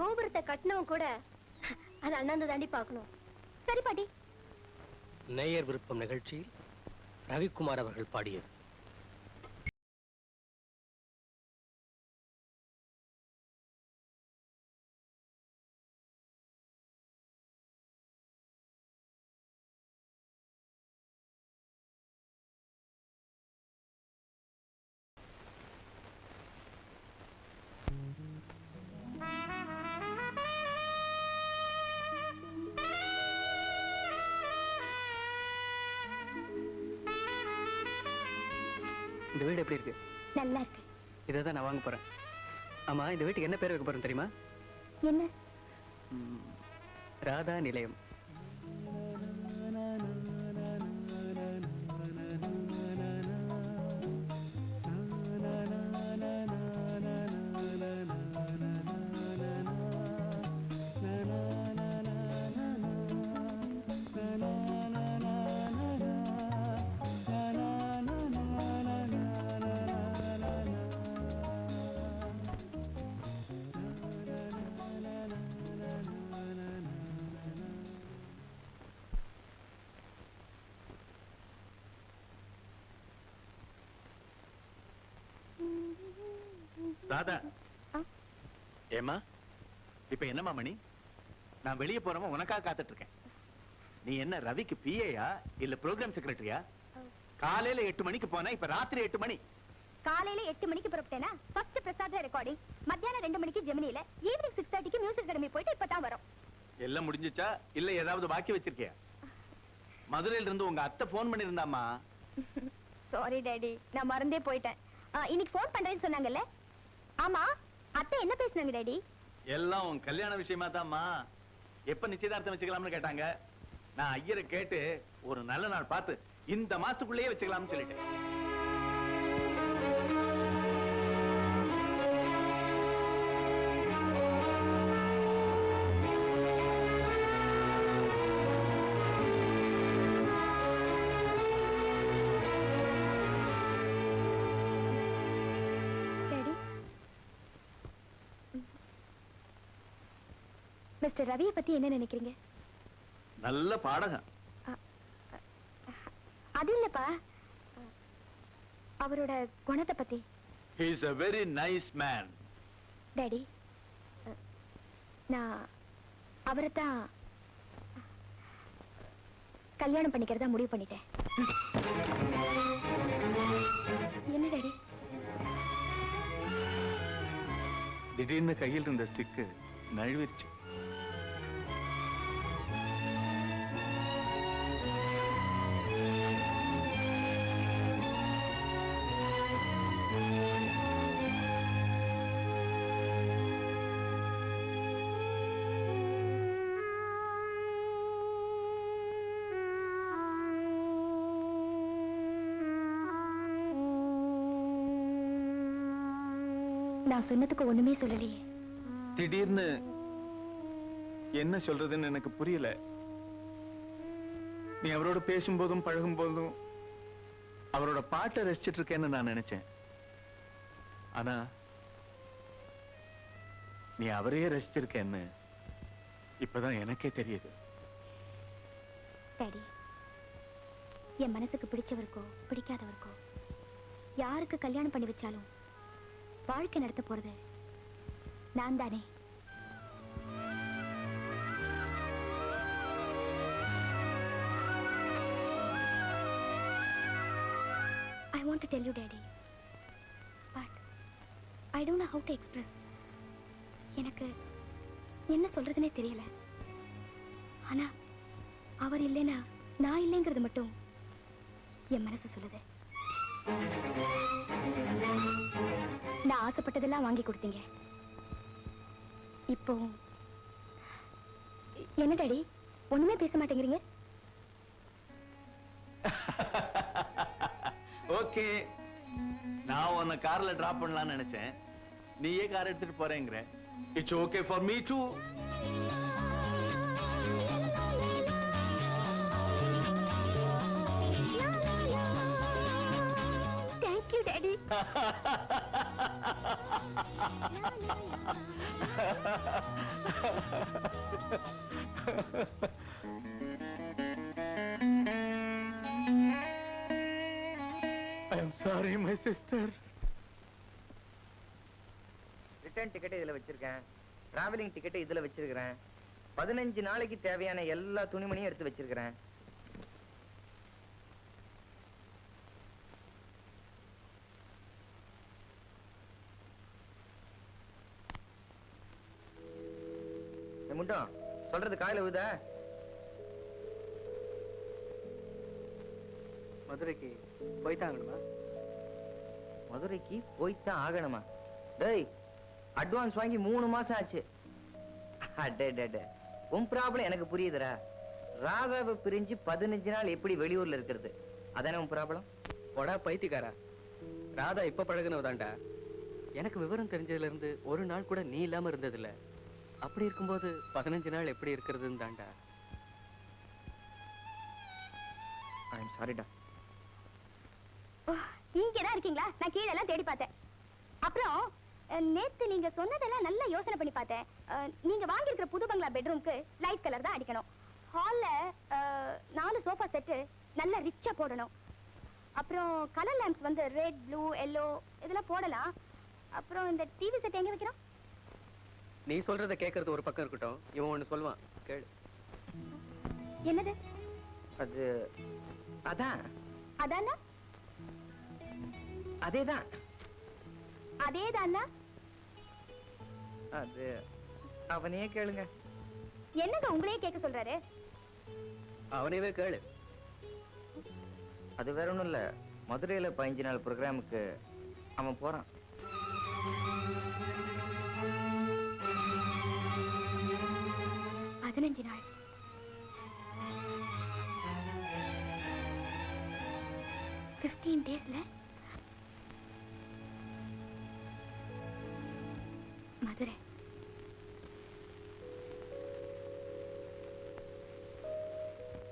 கோபுரத்தை கட்டினவன் கூட அது அண்ணாந்து தாண்டி பார்க்கணும். சரி பாட்டி. நேயர் விருப்பம் நிகழ்ச்சியில் ரவிக்குமார் அவர்கள் பாடியது. இந்த வீடு எப்படி இருக்கு? நல்லா இருக்கு. இதை தான் நான் வாங்க போறேன். ஆமா, இந்த வீட்டுக்கு என்ன பேர் வைக்க போறேன் தெரியுமா? என்ன? ராதா நிலையம். ராதா, ஏமா இப்ப என்னமா மணி? நான் வெளியே போறவன் உனக்காக காத்துட்டு இருக்கேன். நீ என்ன ரவிக்கு பிஏயா இல்ல ப்ரோக்ராம் செக்ரட்டரியா? காலையில 8 மணிக்கு போனா இப்ப ராத்திரி 8 மணி. காலையில 8 மணிக்கு புறப்பட்டேனா ஃபர்ஸ்ட் பிரசாத் ரெக்கார்டிங், மத்தியானம் 2 மணிக்கு ஜெமினில, ஈவினிங் 6:30க்கு மியூசிக் அகாடமி போயிட்டு இப்பதான் வரோம். எல்லாம் முடிஞ்சுச்சா இல்ல ஏதாவது பாக்கி வச்சிருக்கியா? மதுரையில இருந்து உங்க அத்தை போன் பண்ணிருந்தாமா. சாரி டாடி, நான் மறந்தே போயிட்டேன். இன்னைக்கு போன் பண்றேன்னு சொன்னாங்கல்ல. ஆமா, அத்தை என்ன பேசுனாங்க டாடி? எல்லாம் உன் கல்யாண விஷயமா தான்மா. எப்ப நிச்சயதார்த்தம் வச்சுக்கலாம்னு கேட்டாங்க. நான் ஐயரை கேட்டு ஒரு நல்ல நாள் பார்த்து இந்த மாசத்துக்குள்ளேயே வச்சுக்கலாம்னு சொல்லிட்டேன். மிஸ்டர் ரவியை பத்தி என்ன நினைக்கிறீங்க? நல்ல பாடகம். அது இல்லப்பா, அவரோட குணத்தை பத்தி. He is a very nice man. Daddy, நான் அவரைத்தான் கல்யாணம் பண்ணிக்கிறதா முடிவு பண்ணிட்டேன். என்ன டாடி? திடீர்னு கையில் இருந்த ஸ்டிக்கு நழுவிருச்சு. நான் சொன்னதுக்கு ஒண்ணுமே சொல்லலையே. திடீர்னு என்ன சொல்றதுன்னு எனக்கு புரியல. நீ அவரோட பேசும்போதும் பழகும் போதும் அவரோட பாட்டை ரசிச்சிட்டு இருக்கேன்னு நான் நினைச்சேன். ஆனா நீ அவரையே ரசிச்சிருக்கேன்னு இப்பதான் எனக்கே தெரியுது. டாடி, என் மனசுக்கு பிடிச்சவருக்கோ பிடிக்காதவருக்கோ யாருக்கு கல்யாணம் பண்ணி வச்சாலும் வாழ்க்கை நடத்த போறது நான் தானே. I want to tell you, Daddy, but I don't know how to express. எனக்கு என்ன சொல்றதுனே தெரியல. ஆனா அவர் இல்லைன்னா நான் இல்லைங்கிறது மட்டும் என் மனசு சொல்லுது. நான் ஆசைப்பட்டதெல்லாம் வாங்கி கொடுத்தீங்க. இப்போ என்ன டாடி ஒண்ணுமே பேச மாட்டேங்கிறீங்க? ஓகே, நான் உன்னை கார்ல டிராப் பண்ணலாம்னு நினைச்சேன். நீயே கார் எடுத்துட்டு போறேங்கிற. It's okay for me too. Thank you daddy. I am sorry, my sister. Return ticket இதுல வச்சிருக்கேன். டிராவலிங் டிக்கெட் இதுல வச்சிருக்கிறேன். 15 நாளைக்கு தேவையான எல்லா துணிமணியும் எடுத்து வச்சிருக்கிறேன். முட்டம் சொல்றது காயில விழுதா? மதுரைக்கு போய்த்தாங்கணுமா? மதுரைக்கு போய்த்தான் ஆகணுமா? டேய், அட்வான்ஸ் வாங்கி 3 மாசம் ஆச்சு. உன் ப்ராப்ளம் எனக்கு புரியுதுடா. ராதாவை பிரிஞ்சு 15 நாள் எப்படி வெளியூர்ல இருக்கிறது? அதானே உன் ப்ராப்ளம்? போடா பைத்தியக்காரா. ராதா இப்ப பழகுனவதான்டா. எனக்கு விவரம் தெரிஞ்சதுல இருந்து ஒரு நாள் கூட நீ இல்லாம இருந்ததில்ல. அப்படி இருக்கும்போது 15 நாள் எப்படி இருக்கிறதுன்னு தான்டா. ஐ எம் சாரிடா. இங்கதான் இருக்கீங்களா? நான் கீழே எல்லாம் தேடி பார்த்தேன். அப்புறம் நேத்து நீங்க சொன்னதெல்லாம் நல்லா யோசனை பண்ணி பார்த்தேன். நீங்க வாங்கி இருக்கிற புது பங்களா பெட்ரூம்க்கு லைட் கலர் தான் அடிக்கணும். ஹால்ல 4 சோஃபா செட்டு நல்லா ரிச்சா போடணும். அப்புறம் கலர் லேம்ப்ஸ் வந்து ரெட், ப்ளூ, எல்லோ இதெல்லாம் போடலாம். அப்புறம் இந்த டிவி செட் எங்க வைக்கிறோம்? நீ சொல்றத கேட்கறது ஒரு பக்கம் இருக்கட்டும், இவன் ஒண்ணு சொல்வான் கேளு. என்னது அது? அதான் அதானா? அதேதான். அதேதானா? அது அவனையே கேளுங்க. என்னங்க உங்களையே கேட்க சொல்றாரு? அவனையவே கேளு. அது வேற ஒண்ணும் இல்ல. மதுரையில 15 நாள் ப்ரோக்ராமுக்கு அவன் போறான். நாள் 15 டேஸ்ல மதுரை.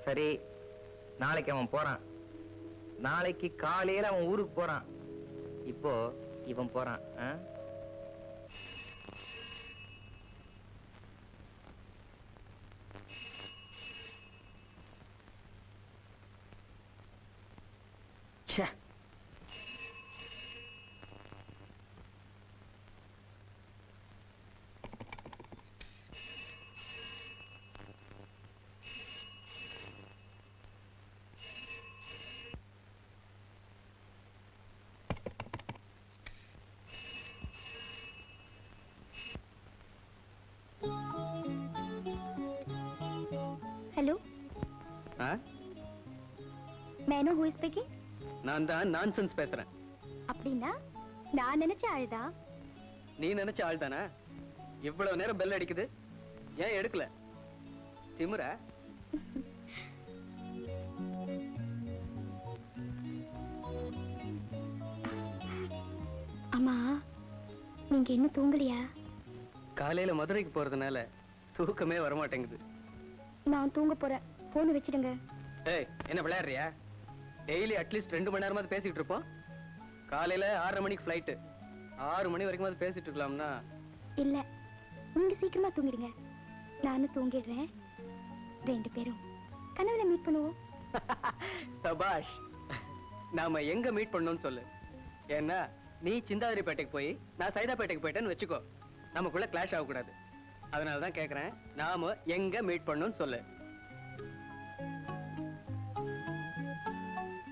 சரி, நாளைக்கு அவன் போறான். நாளைக்கு காலையில அவன் ஊருக்கு போறான். இப்போ இவன் போறான். Hello. May I know who is speaking? நான் தான் நான்சென்ஸ் பேசுறேன். அப்படின்னா நான் நினைச்ச ஆள்தா. நீ நினைச்ச ஆள் தானா? இவ்வளவு நேரம் பெல் அடிக்குது, ஏன் எடுக்கல? திமிரா? அம்மா, நீங்க இன்னும் தூங்கலையா? காலையில மதுரைக்கு போறதுனால தூக்கமே வர மாட்டேங்குது. நான் தூங்க போறேன். போன் வச்சிடுங்க. ஏய், என்ன விளையாடுறியா? டெய்லி அட்லீஸ்ட் 2 மணி நேரமாவது பேசிட்டு இருப்போம். காலையில 6:30 மணிக்கு ஃப்ளைட். 6 மணி வரைக்கும் பேசிட்டு இருக்கலாம்னா? இல்ல, நீங்க சீக்கிரமா தூங்கிடுங்க. நானும் தூங்கிடுறேன். 2 பேரும் கனவுல மீட் பண்ணுவோம். சபாஷ். நாம எங்க மீட் பண்ணோம்னு சொல்லு. ஏன்னா நீ சிந்தாதிரிப்பேட்டைக்கு போய் நான் சைதாப்பேட்டைக்கு போயிட்டேன்னு வச்சுக்கோ, நமக்குள்ள கிளாஷ் ஆகக்கூடாது. அதனாலதான் கேக்குறேன், நாம எங்க மீட் பண்ணோம்னு சொல்லு.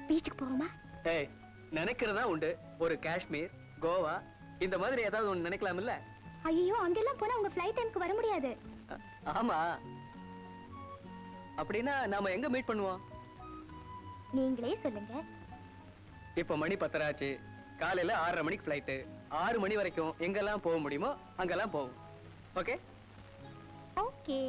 பீச்சுக்கு போவோமா? ஏய், நினைக்கிறதா உண்டு. ஒரு காஷ்மீர், கோவா இந்த மாதிரி ஏதாவது ஒண்ணு நினைக்கலாம் இல்ல? ஐயோ, அங்கெல்லாம் போனா உங்க ஃளைட் டைம்க்கு வர முடியாது. ஆமா. அப்படின்னா நாம எங்க மீட் பண்ணுவோம்? நீங்களே சொல்லுங்க. இப்ப மணி 10 ஆச்சு. காலையில 6:30 மணிக்கு ஃபிளைட். 6 மணி வரைக்கும் எங்கெல்லாம் போக முடியுமோ அங்கெல்லாம் போவோம். ஓகே? ஓகே.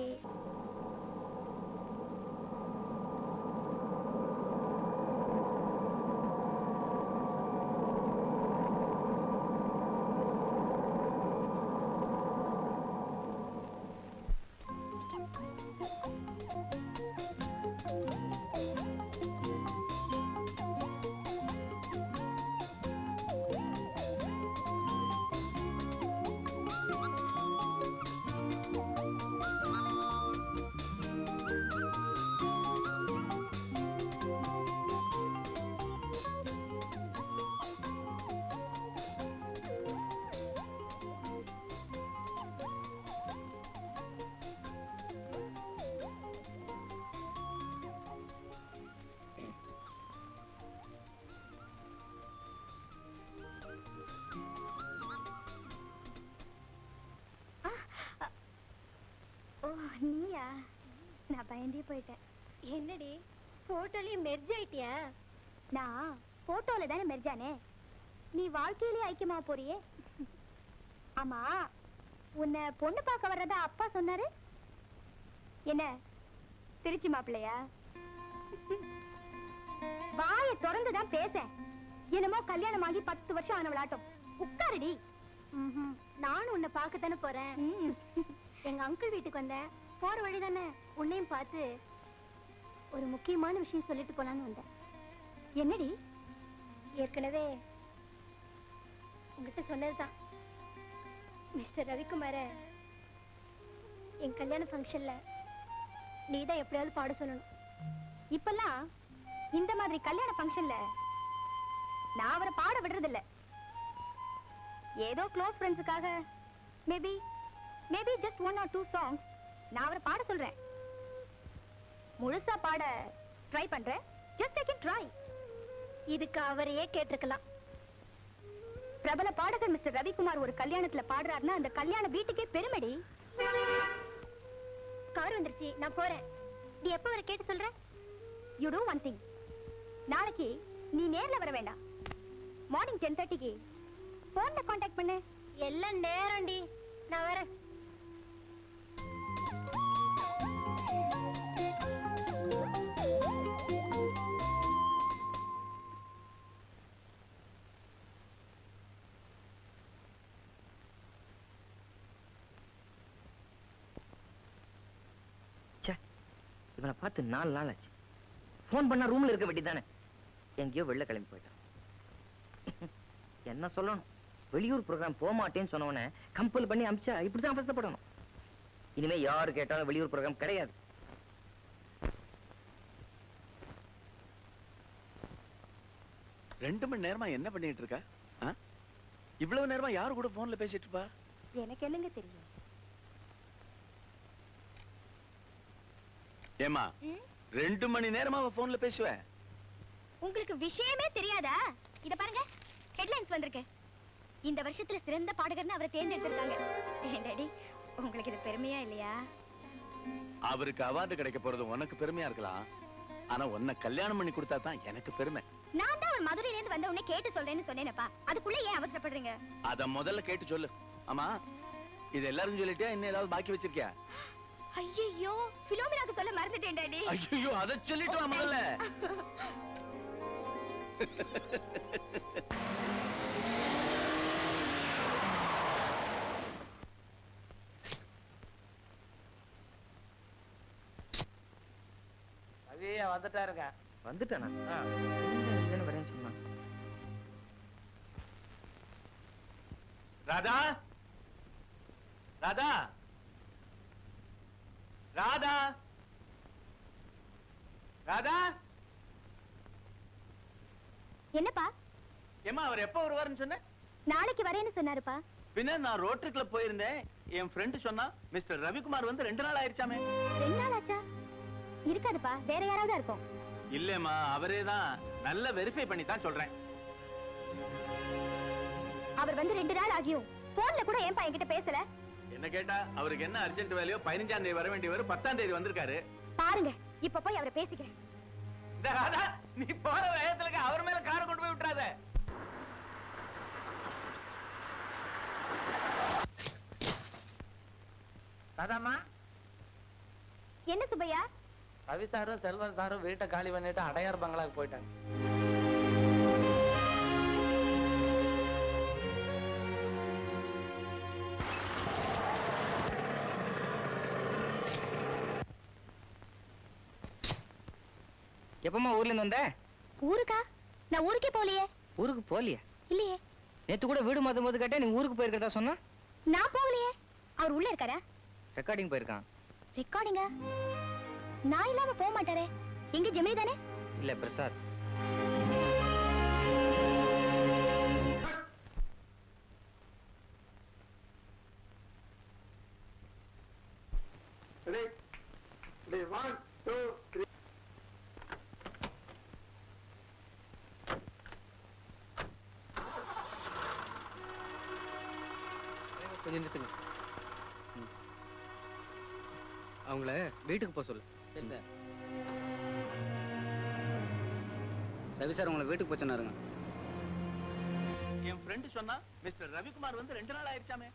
ஓ நீயா? நான் பயந்தே போயிட்டேன். என்னடி போட்டோலயே மெர்ஜ் ஆயிட்டியா? நான் போட்டோல தானே மெர்ஜானே. நீ வாழ்க்கையிலேயே ஐக்கியமா போறியே. ஆமா, உன்னை பொண்ணு பார்க்க வர்றதா அப்பா சொன்னாரு. என்ன திருச்சி மாப்பிள்ளையா? வாயை திறந்துதான் பேச. என்னமோ கல்யாணமாகி 10 வருஷம் ஆன விளையாட்டம். உட்காருடி. நானும் உன்னை பார்க்கத்தானே போறேன். எங்க அங்கிள் வீட்டுக்கு வந்தேன். போற வழி தானே உன்னையும் பார்த்து ஒரு முக்கியமான விஷயம் சொல்லிட்டு போலான்னு வந்தேன். என்னடி? ஏற்கனவே உங்ககிட்ட சொன்னதுதான். மிஸ்டர் ரவிக்குமார என் கல்யாண ஃபங்க்ஷன்ல நீதான் எப்படியாவது பாட சொல்லணும். இப்பெல்லாம் இந்த மாதிரி கல்யாண ஃபங்க்ஷன்ல நான் அவரை பாட விடுறது இல்ல. ஏதோ close ஃப்ரெண்ட்ஸுக்காக maybe just 1 or 2 songs நான் அவரை பாட சொல்றேன். முழுசா பாட ட்ரை பண்றேன். just take it try. இதுக்கு அவரையே கேட்டிருக்கலாம். பிரபல பாடகர் மிஸ்டர் ரவிக்குமார் ஒரு கல்யாணத்துல பாடுறாருன்னா அந்த கல்யாண வீட்டுக்கே பெருமைடி. கவர் வந்துருச்சு, நான் போறேன். நீ எப்ப வர கேட்டு சொல்ற? you do one thing. நாளைக்கு நீ நேர்ல வர வேண்டாம். மார்னிங் 10:30க்கு போன்ல கான்டாக்ட் பண்ணு. எல்லாம் நேரம்டி. நான் வரேன். இவனை பார்த்து 4 நாள் ஆச்சு. போன் பண்ணா ரூம்ல இருக்க வேண்டியதானே. எங்கேயோ வெளில கிளம்பி போயிட்டான். என்ன சொல்லணும்? வெளியூர் ப்ரோக்ராம் போக மாட்டேன்னு சொன்னவன கம்பல் பண்ணி அமிச்சா இப்படிதான் அவசரப்படணும். இனிமே யாரு கேட்டாலும் வெளியூர் ப்ரோக்ராம் கிடையாது. ரெண்டு மணி நேரமா என்ன பண்ணிட்டு இருக்கா? இவ்வளவு நேரமா யாரு கூட போன்ல பேசிட்டு இருப்பா? எனக்கு என்னங்க தெரியும்? ஏமா 2 மணி நேரமா போன்ல பேசுவேன். உங்களுக்கு விஷயமே தெரியாதா? இத பாருங்க, ஹெட்லைன்ஸ் வந்திருக்கு. இந்த வருஷத்துல சிறந்த பாடகர்னு அவரை தேர்ந்தெடுத்திருக்காங்க. டாடி, உங்களுக்கு இது பெருமையா இல்லையா? அவருக்கு அவார்டு கிடைக்க போறது உனக்கு பெருமையா இருக்கலாம். ஆனா உன்னை கல்யாணம் பண்ணி கொடுத்தா தான் எனக்கு பெருமை. நான் தான் ஒரு மதுரையில இருந்து வந்த உடனே கேட்டு சொல்றேன்னு சொன்னேனப்பா. அதுக்குள்ள ஏன் அவசரப்படுறீங்க? அத முதல்ல கேட்டு சொல்லு. ஆமா, இது எல்லாரும் சொல்லிட்டியா? இன்னும் ஏதாவது பாக்கி வச்சிருக்கியா? ஐயோ, பிலோமினாக்கு சொல்ல மறந்துட்டேன் டாடி. ஐயோ, அத சொல்லிட்டு வா முதல்ல. அவியா வந்துட்டாருங்க. வந்துட்டானா? வரேன்னு சொன்னான். ராதா, ராதா, ராதா, ராதா. என்னப்பா? ஏமா அவர் எப்ப வருவாருன்னு சொன்ன? நாளைக்கு வரேன்னு சொன்னாருப்பா. பின்ன நான் ரோட்டரி கிளப் போயிருந்தேன். என் ஃப்ரெண்ட் சொன்னா மிஸ்டர் ரவிக்குமார் வந்து 2 நாள் ஆயிருச்சாமே. 2 நாள் ஆச்சா? இருக்காதுப்பா, வேற யாராவது இருக்கும். இல்லம்மா, அவரே தான். நல்ல வெரிஃபை பண்ணி தான் சொல்றேன். அவர் வந்து 2 நாள் ஆகியும் போன்ல கூட ஏன்பா என்கிட்ட பேசல? என்ன கேட்டா அவருக்கு என்ன அர்ஜென்ட் வேலையோ 15ஆம் தேதி வர வேண்டியவர் 10ஆம் தேதி வந்திருக்காரு. பாருங்க, இப்ப போய் அவரை பேசிக்கிறேன். ராதா, நீ போற வேகத்துல அவர் மேல காரை கொண்டு போய் விட்டுறாத. ராதாமா, என்ன சுப்பையா? ரவி சாரும் செல்வன் சாரும் வீட்டை காலி பண்ணிட்டு அடையார் பங்களாக்கு போயிட்டாங்க. எப்பமா ஊர்ல இருந்து வந்த? ஊருக்கா? நான் ஊருக்கே போகலையே. ஊருக்கு போலியா? இல்லையே. நேத்து கூட வீடு மாத்தும் போது கேட்டா நீ ஊருக்கு போயிருக்கதா சொன்னா. நான் போகலையே. அவர் உள்ள இருக்காரா? ரெக்கார்டிங் போயிருக்கான். ரெக்கார்டிங்கா? நான் இல்லாம போக மாட்டாரே. எங்க ஜெமினி தானே? இல்ல பிரசாத். கொஞ்சம் நிறுத்துங்க. அவங்கள வீட்டுக்கு போக சொல்லு. சரி சார். ரவி சார் உங்களை வீட்டுக்கு போய் சொன்னாருங்க. என் ஃப்ரெண்ட் சொன்னா மிஸ்டர் ரவிக்குமார் வந்து 2 நாள் ஆயிடுச்சாமே.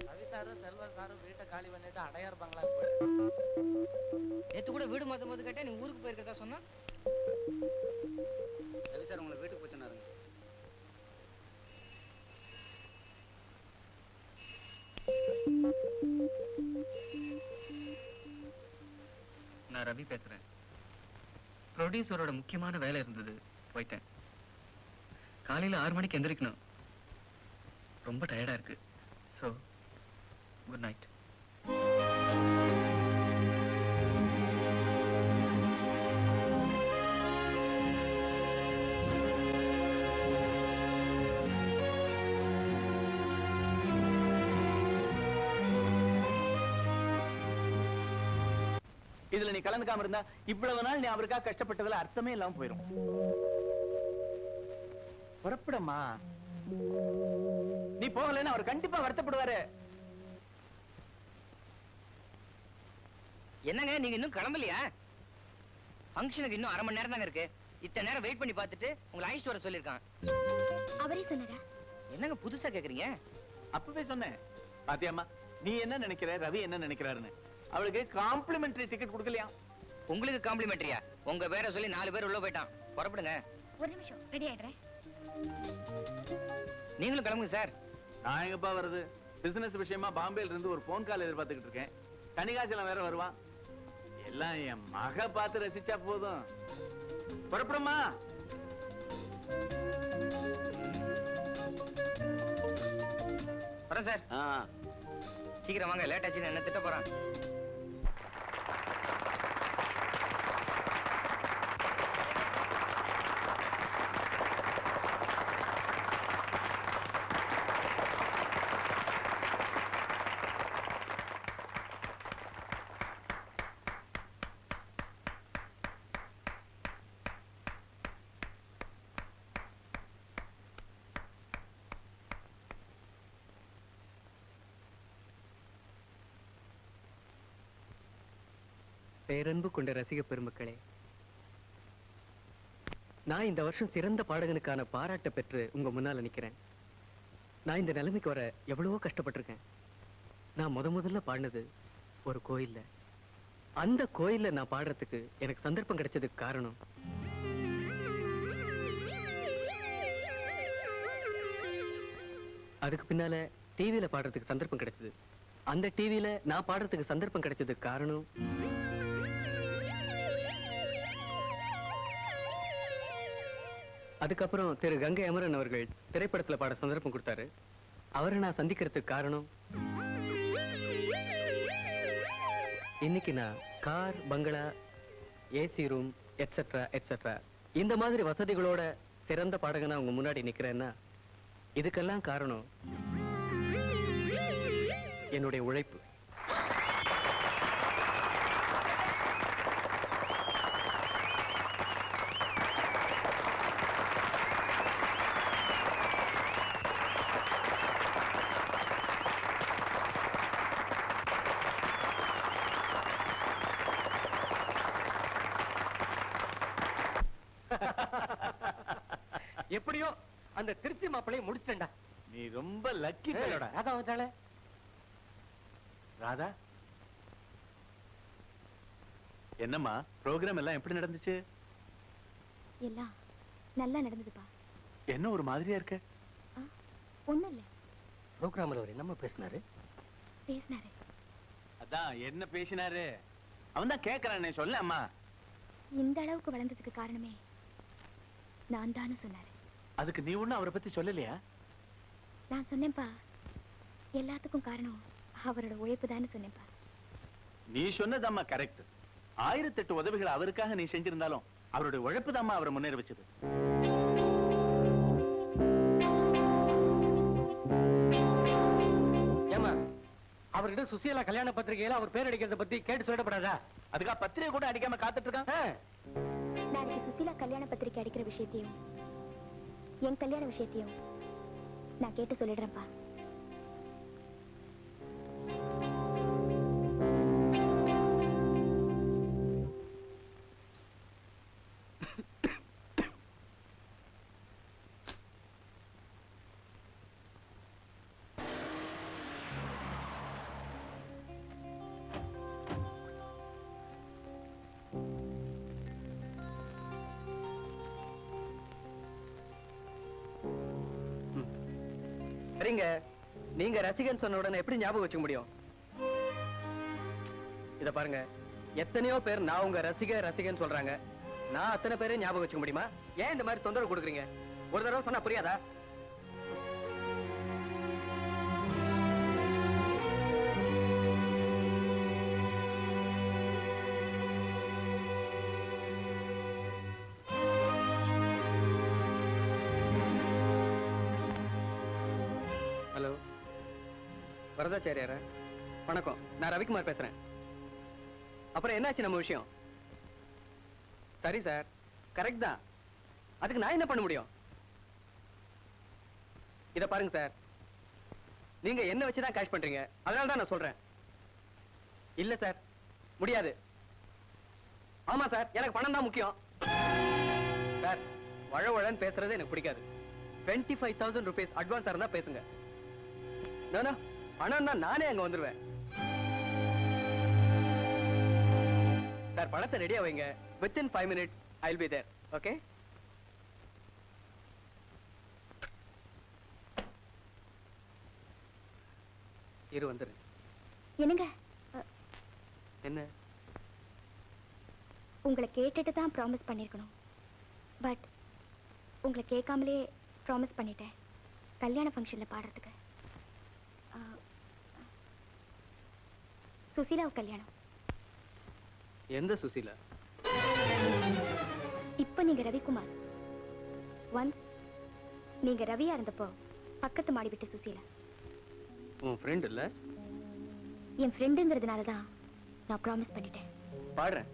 ரவி சாரும் செல்வன் சாரும் வீட்டை காலி பண்ணிட்டு அடையார் பங்களாக்கு போயிட்டாங்க. நேத்து கூட வீடு மாத்தும் போது கேட்டா நீ ஊருக்கு போயிருக்கதா சொன்னா. ரவி சார் உங்களை வீட்டுக்கு போய் சொன்னாருங்க. நான் ரவி பேசுறேன். ப்ரொடியூசரோட முக்கியமான வேலை இருந்தது, போயிட்டேன். காலையில 6 மணிக்கு எந்திரிக்கணும். ரொம்ப டயர்டா இருக்கு. So good night. இதுல நீ கலந்துக்காம இருந்தா இவ்வளவு நாள் நீ அவருக்காக கஷ்டப்பட்டதுல அர்த்தமே இல்லாம போயிடும். புறப்படமா? நீ போகலன்னா அவர் கண்டிப்பா வருத்தப்படுவாரு. என்னங்க நீங்க இன்னும் கிளம்பலையா? ஃபங்க்ஷனுக்கு இன்னும் 1/2 மணி நேரம் தாங்க இருக்கு. இத்தனை நேரம் வெயிட் பண்ணி பார்த்துட்டு உங்களை அழைச்சிட்டு வர சொல்லியிருக்கான். அவரே சொன்னாரா? என்னங்க புதுசா கேக்குறீங்க? அப்பவே சொன்னேன். பாத்தியாமா, நீ என்ன நினைக்கிற, ரவி என்ன நினைக்கிறாருன்னு. அவளுக்கு காம்ப்ளிமெண்டரி டிக்கெட் கொடுக்கலையா? உங்களுக்கு காம்ப்ளிமெண்டரியா? உங்க பேரை சொல்லி 4 பேர் உள்ள போயிட்டான். புறப்படுங்க. ஒரு நிமிஷம், ரெடி ஆயிடுறேன். நீங்களும் கிளம்புங்க சார். நான் எங்கப்பா வருது? பிசினஸ் விஷயமா பாம்பேல இருந்து ஒரு போன் கால் எதிர்பார்த்துக்கிட்டு இருக்கேன். கனிகாச்சலம் வேற வருவான். எல்லாம் என் மக பார்த்து ரசிச்சா போதும். புறப்படுமா? வரேன் சார். சீக்கிரம் வாங்க, லேட் ஆச்சுன்னு என்ன திட்ட போறான். பேரன்பு கொண்ட ரசிக பெருமக்களே, நான் இந்த வருஷம் சிறந்த பாடகனுக்கான பாராட்ட பெற்று உங்க முன்னால நிக்கிறேன். நான் இந்த நிலைமைக்கு வர எவ்வளவோ கஷ்டப்பட்டிருக்கேன். நான் முதல்ல பாடினது ஒரு கோயில்ல. அந்த கோயில்ல நான் பாடுறதுக்கு எனக்கு சந்தர்ப்பம் கிடைச்சதுக்கு காரணம் அதுக்கு பின்னால டிவியில பாடுறதுக்கு சந்தர்ப்பம் கிடைச்சது. அந்த டிவியில நான் பாடுறதுக்கு சந்தர்ப்பம் கிடைச்சதுக்கு காரணம் அதுக்கப்புறம் திரு கங்கை அமரன் அவர்கள் திரைப்படத்துல பாட சந்தர்ப்பம் கொடுத்தாரு. அவரை நான் சந்திக்கிறதுக்கு காரணம் இன்னைக்கு நான் கார், பங்களா, ஏசி ரூம் எட்ஸெட்ரா எட்ஸெட்ரா இந்த மாதிரி வசதிகளோட சிறந்த பாடகனா உங்க முன்னாடி நிக்கிறேன்னா இதுக்கெல்லாம் காரணம் என்னுடைய உழைப்பு. எப்படியோ அந்த திருச்சி மாப்பிளையை முடிச்சிட்டேன்டா. நீ ரொம்ப லக்கி ஃபெலோடா. ராதா வந்தாளே. ராதா, என்னம்மா ப்ரோக்ராம் எல்லாம் எப்படி நடந்துச்சு? எல்லாம் நல்லா நடந்ததுப்பா. என்ன ஒரு மாதிரியா இருக்க? ஒண்ணும் இல்ல. ப்ரோக்ராம்ல அவர் என்னம்மா பேசினாரு? பேசினாரு. அதான் என்ன பேசினாரு? அவன் தான் கேக்குறானே, சொல்ல அம்மா. இந்த அளவுக்கு வளர்ந்ததுக்கு காரணமே நான் தானு சொன்னாரு. அதுக்கு நீ ஒண்ணும் அவரை பத்தி சொல்லலையா? நான் சொன்னேன்ப்பா, எல்லாத்துக்கும் காரணம் அவரோட உழைப்பு தானு சொன்னேன்ப்பா. நீ சொன்னதம்மா கரெக்ட். 1008 உதவிகள் அவருக்காக நீ செஞ்சிருந்தாலும் அவருடைய உழைப்பு தாம்மா அவரை முன்னேற வச்சது. ஏமா அவர்கிட்ட சுசீலா கல்யாண பத்திரிகையில அவர் பேர் அடிக்கிறத பத்தி கேட்டு சொல்லப்படாதா? அதுக்காக பத்திரிகை கூட அடிக்காம காத்துட்டு இருக்கான். நாளைக்கு சுசீலா கல்யாண பத்திரிக்கை அடிக்கிற விஷயத்தையும் என் கல்யாண விஷயத்தையும் நான் கேட்டு சொல்லிடுறேன்ப்பா. சரிங்க, நீங்க ரசிகன் சொன்ன உடனே எப்படி ஞாபகம் வச்சுக்க முடியும்? இத பாருங்க, எத்தனையோ பேர் நான் உங்க ரசிகன் சொல்றாங்க. நான் அத்தனை பேரையும் ஞாபகம் வச்சுக்க முடியுமா? ஏன் இந்த மாதிரி தொந்தரவு கொடுக்குறீங்க? ஒரு தடவை சொன்னா புரியாதா? ஹலோ, வரதாச்சாரியாரா? வணக்கம், நான் ரவிக்குமார் பேசுறேன். அப்புறம் என்னாச்சு நம்ம விஷயம்? சரி சார், கரெக்ட் தான். அதுக்கு நான் என்ன பண்ண முடியும்? இத பாருங்க சார், நீங்க என்ன வச்சுதான் கேஷ் பண்றீங்க, அதனால தான் நான் சொல்றேன். இல்ல சார், முடியாது. ஆமா சார், எனக்கு பணம் தான் முக்கியம். சார், வழவழன்னு பேசுறது எனக்கு பிடிக்காது. 25,000 rupees அட்வான்ஸா இருந்தா பேசுங்க. பணம் தான், நானே அங்க வந்துருவேன். சார், பணத்தை ரெடியா வைங்க. Within 5 minutes I'll be there. Okay? இரு வந்துரு. என்னங்க, என்ன? உங்களை கேட்டுட்டு தான் ப்ராமிஸ் பண்ணிருக்கணும். பட் உங்களை கேட்காமலே ப்ராமிஸ் பண்ணிட்டேன் கல்யாண ஃபங்க்ஷன்ல பாடுறதுக்கு. சுசீலாவு கல்யாணம். எந்த சுசீலா? இப்ப நீங்க ரவிக்குமார். ஒன்ஸ் நீங்க ரவியா இருந்தப்போ பக்கத்து மாடி விட்டு சுசீலா. உன் ஃப்ரெண்ட் இல்ல? என் ஃப்ரெண்டுங்கிறதுனால தான் நான் ப்ராமிஸ் பண்ணிட்டேன். பாடுறேன்.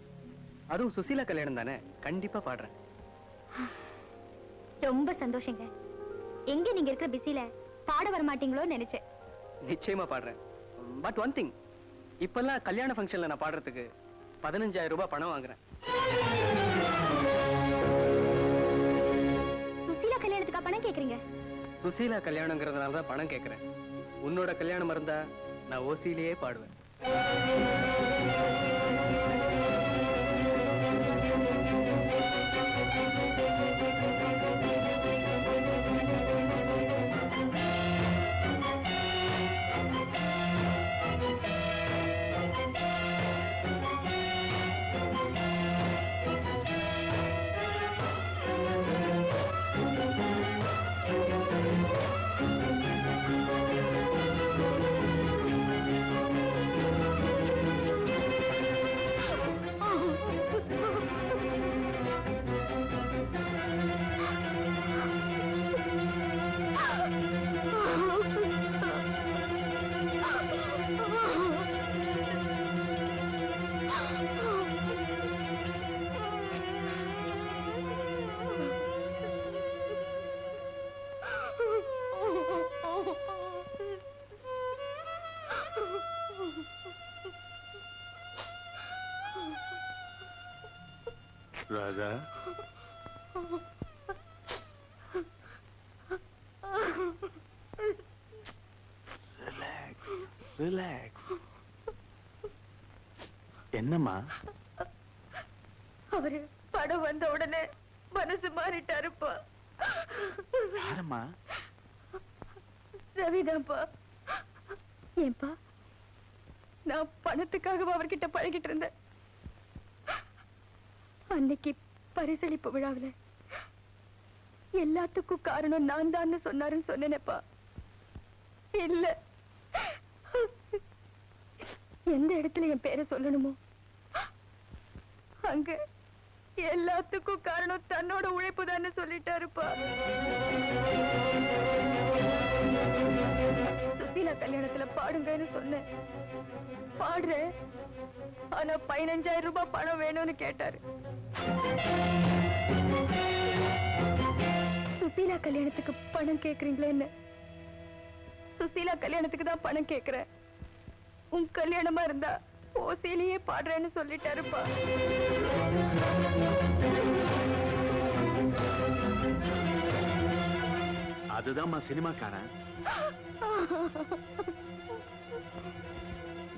அதுவும் சுசீலா கல்யாணம் தானே, கண்டிப்பா பாடுறேன். ரொம்ப சந்தோஷங்க. எங்க நீங்க இருக்கிற பிஸில பாட வர மாட்டீங்களோன்னு நினைச்சேன். நிச்சயமா பாடுறேன். பட் ஒன் திங், இப்பெல்லாம் கல்யாண ஃபங்க்ஷன்ல நான் பாடுறதுக்கு 15,000 ரூபாய் பணம் வாங்குறேன். சுசீலா கல்யாணத்துக்கா பணம் கேக்குறீங்க? சுசீலா கல்யாணங்கிறதுனால தான் பணம் கேட்கிறேன். உன்னோட கல்யாணம் இருந்தா நான் ஓசியிலேயே பாடுவேன். ராதா, என்னம்மா? அவரு படம் வந்த உடனே மனசு மாறிட்டாருப்பா. யாரம்மா? ரவிதான்ப்பா. ஏன்பா, நான் பணத்துக்காக அவர்கிட்ட பழகிட்டு இருந்தேன். அன்னைக்கு பரிசளிப்பு விழாவில் எல்லாத்துக்கும் காரணம் நான் தான் சொன்னாருன்னு சொன்னேனப்பா. இல்ல, எந்த இடத்துல என் பேரை சொல்லணுமோ அங்க எல்லாத்துக்கும் காரணம் தன்னோட உழைப்பு தானே சொல்லிட்டாருப்பா. சுசீலா கல்யாணத்துல பாடுங்கன்னு சொன்னேன். பாடுறேன், ஆனா 15,000 ரூபாய் பணம் வேணும்னு கேட்டாரு. சுசீலா கல்யாணத்துக்கு பணம் கேக்குறீங்களேன்னு. சுசீலா கல்யாணத்துக்கு தான் பணம் கேக்குறேன். உன் கல்யாணமா இருந்தா ஓசையிலேயே பாடுறேன்னு சொல்லிட்டாருப்பா. அதுதான்மா சினிமாக்காரன்.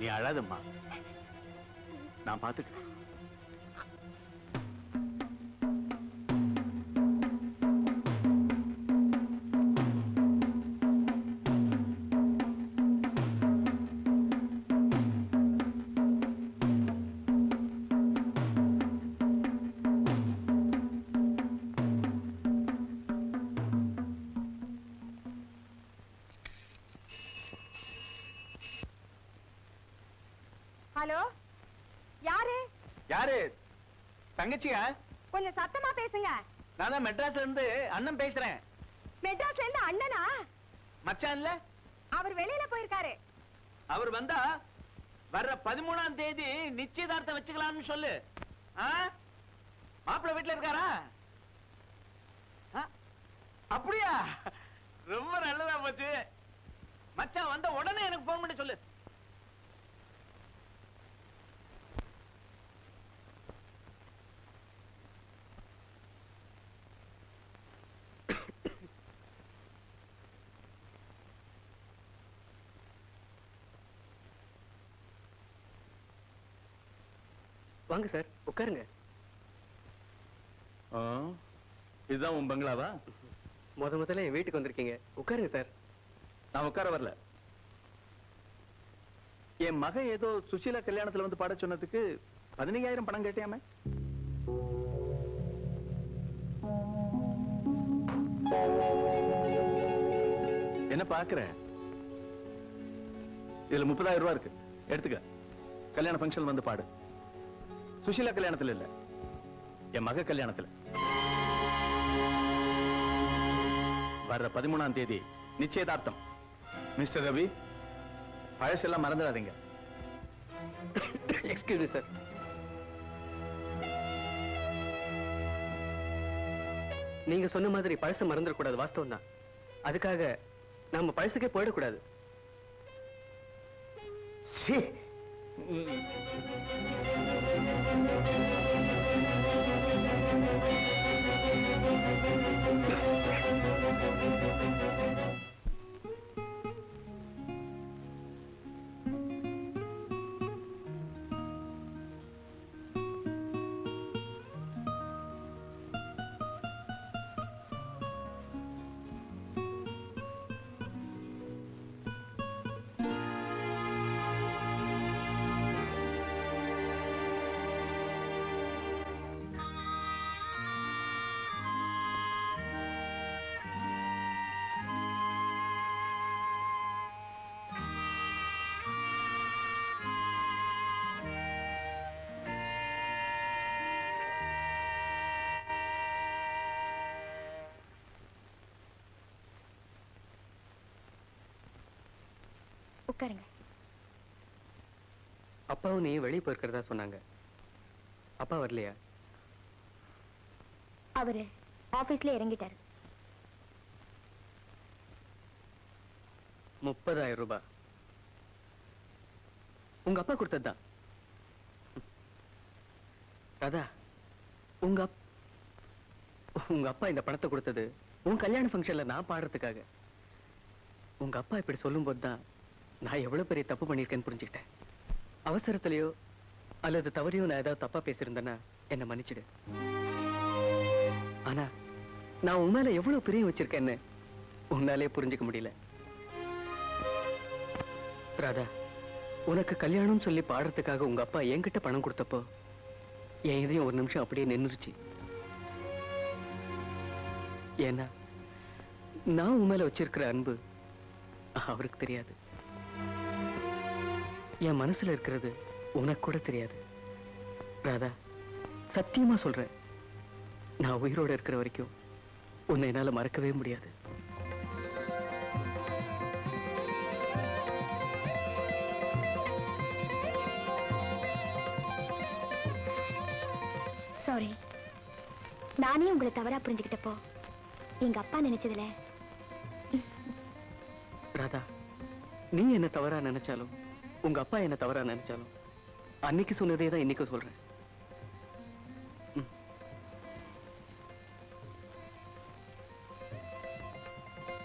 நீ அழாதம்மா, நான் பாத்துக்கிறேன். ஹலோ, யாரு? யாரு? தங்கச்சியா? கொஞ்சம் சத்தமா பேசுங்க. நான் தான் மெட்ராஸ்ல இருந்து அண்ணன் பேசுறேன். மெட்ராஸ்ல இருந்து அண்ணனா? மச்சான் இல்ல, அவர் வெளியில போயிருக்காரு. அவர் வந்தா வர்ற 13ஆம் தேதி நிச்சயதார்த்தம் வச்சுக்கலாம்னு சொல்லு. மாப்பிள்ளை வீட்டுல இருக்காரா? அப்படியா? ரொம்ப நல்லதா போச்சு. மச்சான் வந்த உடனே எனக்கு போன் பண்ணி சொல்லு. வாங்க சார், உட்காருங்க. இதுதான் உன் பங்களாவா? முதல்ல என் வீட்டுக்கு வந்திருக்கீங்க, உட்காருங்க சார். நான் உட்கார வரல. என் மகன் ஏதோ சுசீலா கல்யாணத்துல வந்து பாட சொன்னதுக்கு 15,000 பணம் கேட்டியாமே? என்ன பாக்குற? இதுல 30,000 ரூபாய் இருக்கு, எடுத்துக்க. கல்யாண ஃபங்க்ஷன் வந்து பாடு. சுசீலா கல்யாணத்துல இல்ல, என் மக கல்யாணத்துல. வர்ற 13ஆம் தேதி நிச்சயதார்த்தம். மிஸ்டர் ரவி, பழசெல்லாம் மறந்துடாதீங்க. Excuse me sir. நீங்க சொன்ன மாதிரி பழச மறந்துடக்கூடாது, வாஸ்தவம் தான். அதுக்காக நாம பழசுக்கே போயிடக்கூடாது. உட்காருங்க. அப்பாவும் நீ வெளியே போயிருக்கிறதா சொன்னாங்க. அப்பா வரலையா? அவரு ஆபீஸ்ல இறங்கிட்டாரு. 30,000 ரூபாய் உங்க அப்பா கொடுத்ததுதான். ராதா, உங்க அப்பா இந்த பணத்தை கொடுத்தது உன் கல்யாண ஃபங்க்ஷன்ல நான் பாடுறதுக்காக. உங்க அப்பா இப்படி சொல்லும் போதுதான் நான் எவ்வளவு பெரிய தப்பு பண்ணிருக்கேன்னு புரிஞ்சுக்கிட்டேன். அவசரத்திலேயோ அல்லது தவறையும் நான் ஏதாவது தப்பா பேசியிருந்தேன்னா என்ன மன்னிச்சிடு. ஆனா நான் உன் மேல எவ்வளவு பிரியம் வச்சிருக்கேன்னு உன்னாலே புரிஞ்சுக்க முடியல. ராதா, உனக்கு கல்யாணம் சொல்லி பாடுறதுக்காக உங்க அப்பா என்கிட்ட பணம் கொடுத்தப்போ என் இதயம் ஒரு நிமிஷம் அப்படியே நின்றுச்சு. ஏன்னா நான் உன் மேல வச்சிருக்கிற அன்பு அவருக்கு தெரியாது. என் மனசுல இருக்கிறது உனக்கு கூட தெரியாது. ராதா, சத்தியமா சொல்றேன், நான் உயிரோட இருக்கிற வரைக்கும் உன்னை என்னால மறக்கவே முடியாது. சாரி, நானே உங்களை தவறா புரிஞ்சுக்கிட்டப்போ எங்க அப்பா நினைச்சதுல. ராதா, நீ என்ன தவறா நினைச்சாலும் உங்க அப்பா என்ன தவறா நினைச்சாலும் அன்னைக்கு சொன்னதே தான் இன்னைக்கு சொல்றேன்.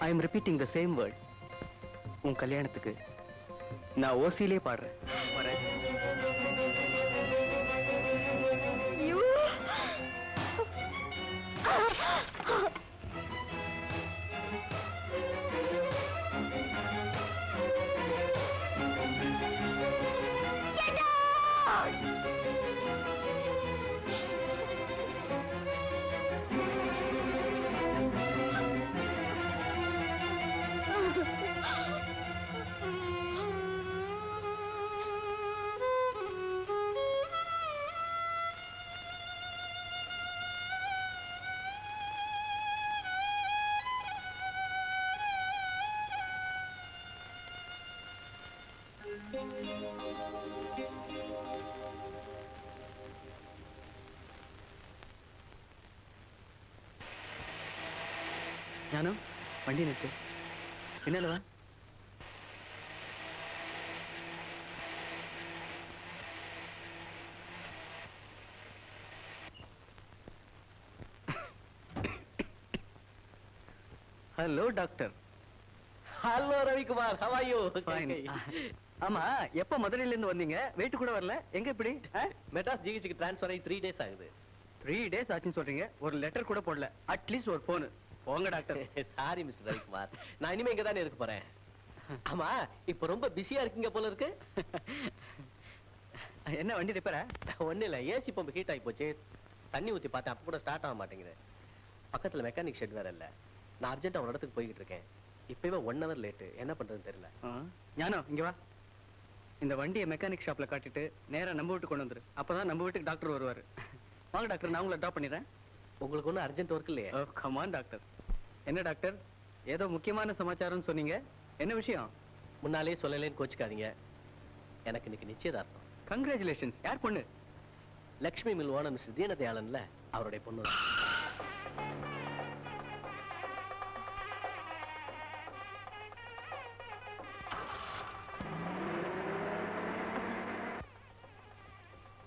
I am repeating the same word. உன் கல்யாணத்துக்கு நான் ஓசியிலே பாடுறேன். வரேன். ஞானம், வண்டி நிறுத்து. என்னவா? Hello doctor. Hello Ravikumar, how are you? ஆமா, எப்ப மதுரையில இருந்து வந்தீங்க? வெயிட் கூட வரல. எங்க இப்படி? மெட்ராஸ் ஜிஹெச்சுக்கு ட்ரான்ஸ்ஃபர் ஆகி 3 days ஆகுது. 3 days ஆச்சுன்னு சொல்றீங்க, ஒரு லெட்டர் கூட போடல. அட்லீஸ்ட் ஒரு போன். போங்க டாக்டர். சாரி மிஸ்டர் ரவிக்குமார், நான் இனிமே இங்க தானே இருக்க போறேன். ஆமா, இப்ப ரொம்ப பிஸியா இருக்கீங்க போல இருக்கு. என்ன வண்டி ரிப்பேரா? ஒண்ணு இல்ல, ஏசி பம்பு ஹீட் ஆகி போச்சு. தண்ணி ஊத்தி பார்த்தேன், அப்ப கூட ஸ்டார்ட் ஆக மாட்டேங்குது. பக்கத்துல மெக்கானிக் ஷெட் வேற இல்ல. நான் அர்ஜென்ட்டா ஒரு இடத்துக்கு போய்கிட்டு இருக்கேன். இப்பவே 1 hour லேட்டு. என்ன பண்றதுன்னு தெரியல. ஞானம், இங்க வா. இந்த வண்டியை மெக்கானிக் ஷாப்ல காட்டிட்டு நேரா நம்ம வீட்டுக்கு கொண்டு வந்துரு. அப்பதான் நம்ம வீட்டுக்கு டாக்டர் வருவாரு. வாங்க டாக்டர், நான் உங்களை ட்ராப் பண்ணிடுறேன். உங்களுக்கு ஒன்றும் அர்ஜென்ட் ஒர்க் இல்லையே? Come on doctor. என்ன டாக்டர், ஏதோ முக்கியமான சமாச்சாரம் சொன்னீங்க, என்ன விஷயம்? முன்னாலே சொல்லலேன்னு கோச்சுக்காதீங்க. எனக்கு இன்னைக்கு நிச்சயதார்த்தம். கங்க்ராச்சுலேஷன்ஸ். யார் பொண்ணு? லக்ஷ்மி மில் ஓனர் மிஸ்டர் தீனதயாளன்ல அவருடைய பொண்ணு.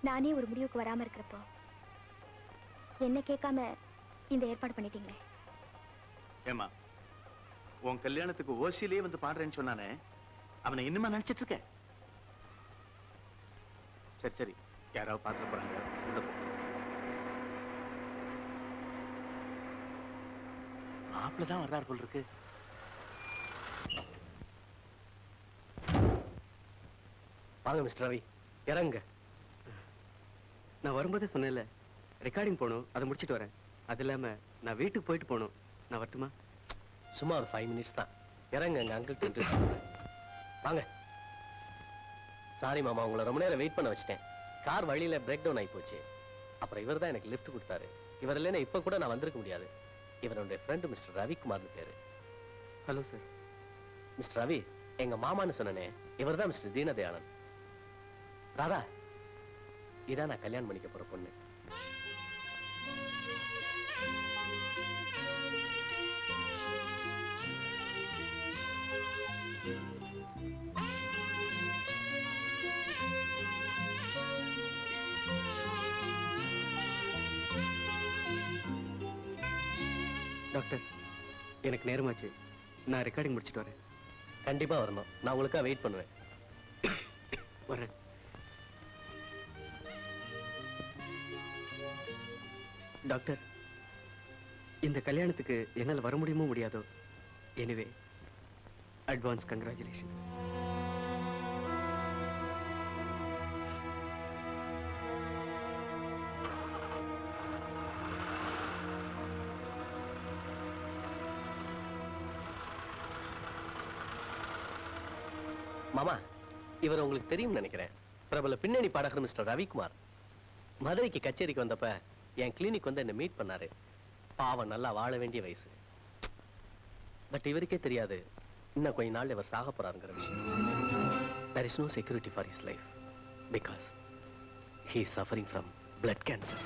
நானே ஒரு முடிவுக்கு வராம இருக்கிறப்போ என்ன கேட்காம இந்த ஏற்பாடு பண்ணிட்டீங்களே. ஏமா, உன் கல்யாணத்துக்கு ஓசியிலே வந்து பாடுறேன்னு சொன்னானே, அவனை இன்னுமா நினைச்சிட்டு இருக்க? சரி சரி, யாராவது பாத்துட்டு போறாங்க. மாப்பிள்ளதான் வர்றாரு போல் இருக்கு. வாங்க மிஸ்டர் ரவி, இறங்க. நான் வரும்போதே சொன்னேன்ல, ரெக்கார்டிங் போகணும், அதை முடிச்சிட்டு வரேன். அது இல்லாம நான் வீட்டுக்கு போயிட்டு போகணும். நான் வரட்டுமா? சும்மா ஒரு 5 minutes தான். இறங்க, எங்க அங்கிள். வாங்க. சாரி மாமா, உங்களை ரொம்ப நேரம் வெயிட் பண்ண வச்சிட்டேன். கார் வழியில பிரேக் டவுன் ஆகி போச்சு. அப்புறம் இவர் தான் எனக்கு லிஃப்ட் கொடுத்தாரு. இவர் இல்லைன்னா இப்ப கூட நான் வந்திருக்க முடியாது. இவருடைய ஃப்ரெண்ட் மிஸ்டர் ரவிக்குமார்னு பேரு. Hello sir. மிஸ்டர் ரவி, எங்க மாமான்னு சொன்னனே, இவர் தான் மிஸ்டர் தீனதயாளன். ராதா, இதான் நான் கல்யாணம் பண்ணிக்க போற பொண்ணு. டாக்டர், எனக்கு நேரமாச்சு, நான் ரெக்கார்டிங் முடிச்சிட்டு வரேன். கண்டிப்பா வரணும். நான் உங்களுக்காக வெயிட் பண்ணுவேன். வரேன். டாக்டர், இந்த கல்யாணத்துக்கு என்னால் வர முடியுமோ முடியாதோ, எனிவே அட்வான்ஸ் கங்க்ராச்சுலேஷன். மாமா, இவர் உங்களுக்கு தெரியும் நினைக்கிறேன். பிரபல பின்னணி பாடகர் மிஸ்டர் ரவிக்குமார். மதுரைக்கு கச்சேரிக்கு வந்தப்ப என் கிளினிக் வந்து என்ன மீட் பண்ணாரு. பாவம், நல்லா வாழ வேண்டிய வயசு. பட் இவருக்கே தெரியாது இன்னும் கொஞ்ச நாள் இவர் சாக போறாருங்கிற விஷயம். There is no security for his life because he is suffering from blood cancer.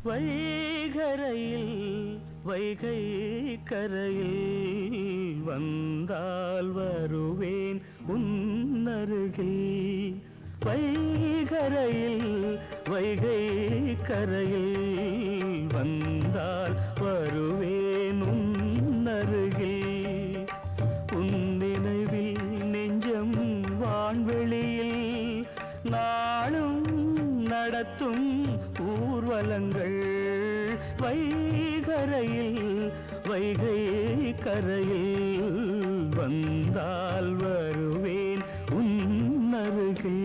வைகரையில் Vaigai கரையில் வந்தால் வருவேன் உன்னருகில். வைகரையில் வைகை கரையில் வந்தால் வருவேன் உன்னருகில். உன் நினைவில் நெஞ்சம் வான்வெளியில் நாளும் நடத்தும் ஊர்வலங்கள். வைகரையில் வைகை கரையில் வந்தால் வருவேன் உன்னருகில்.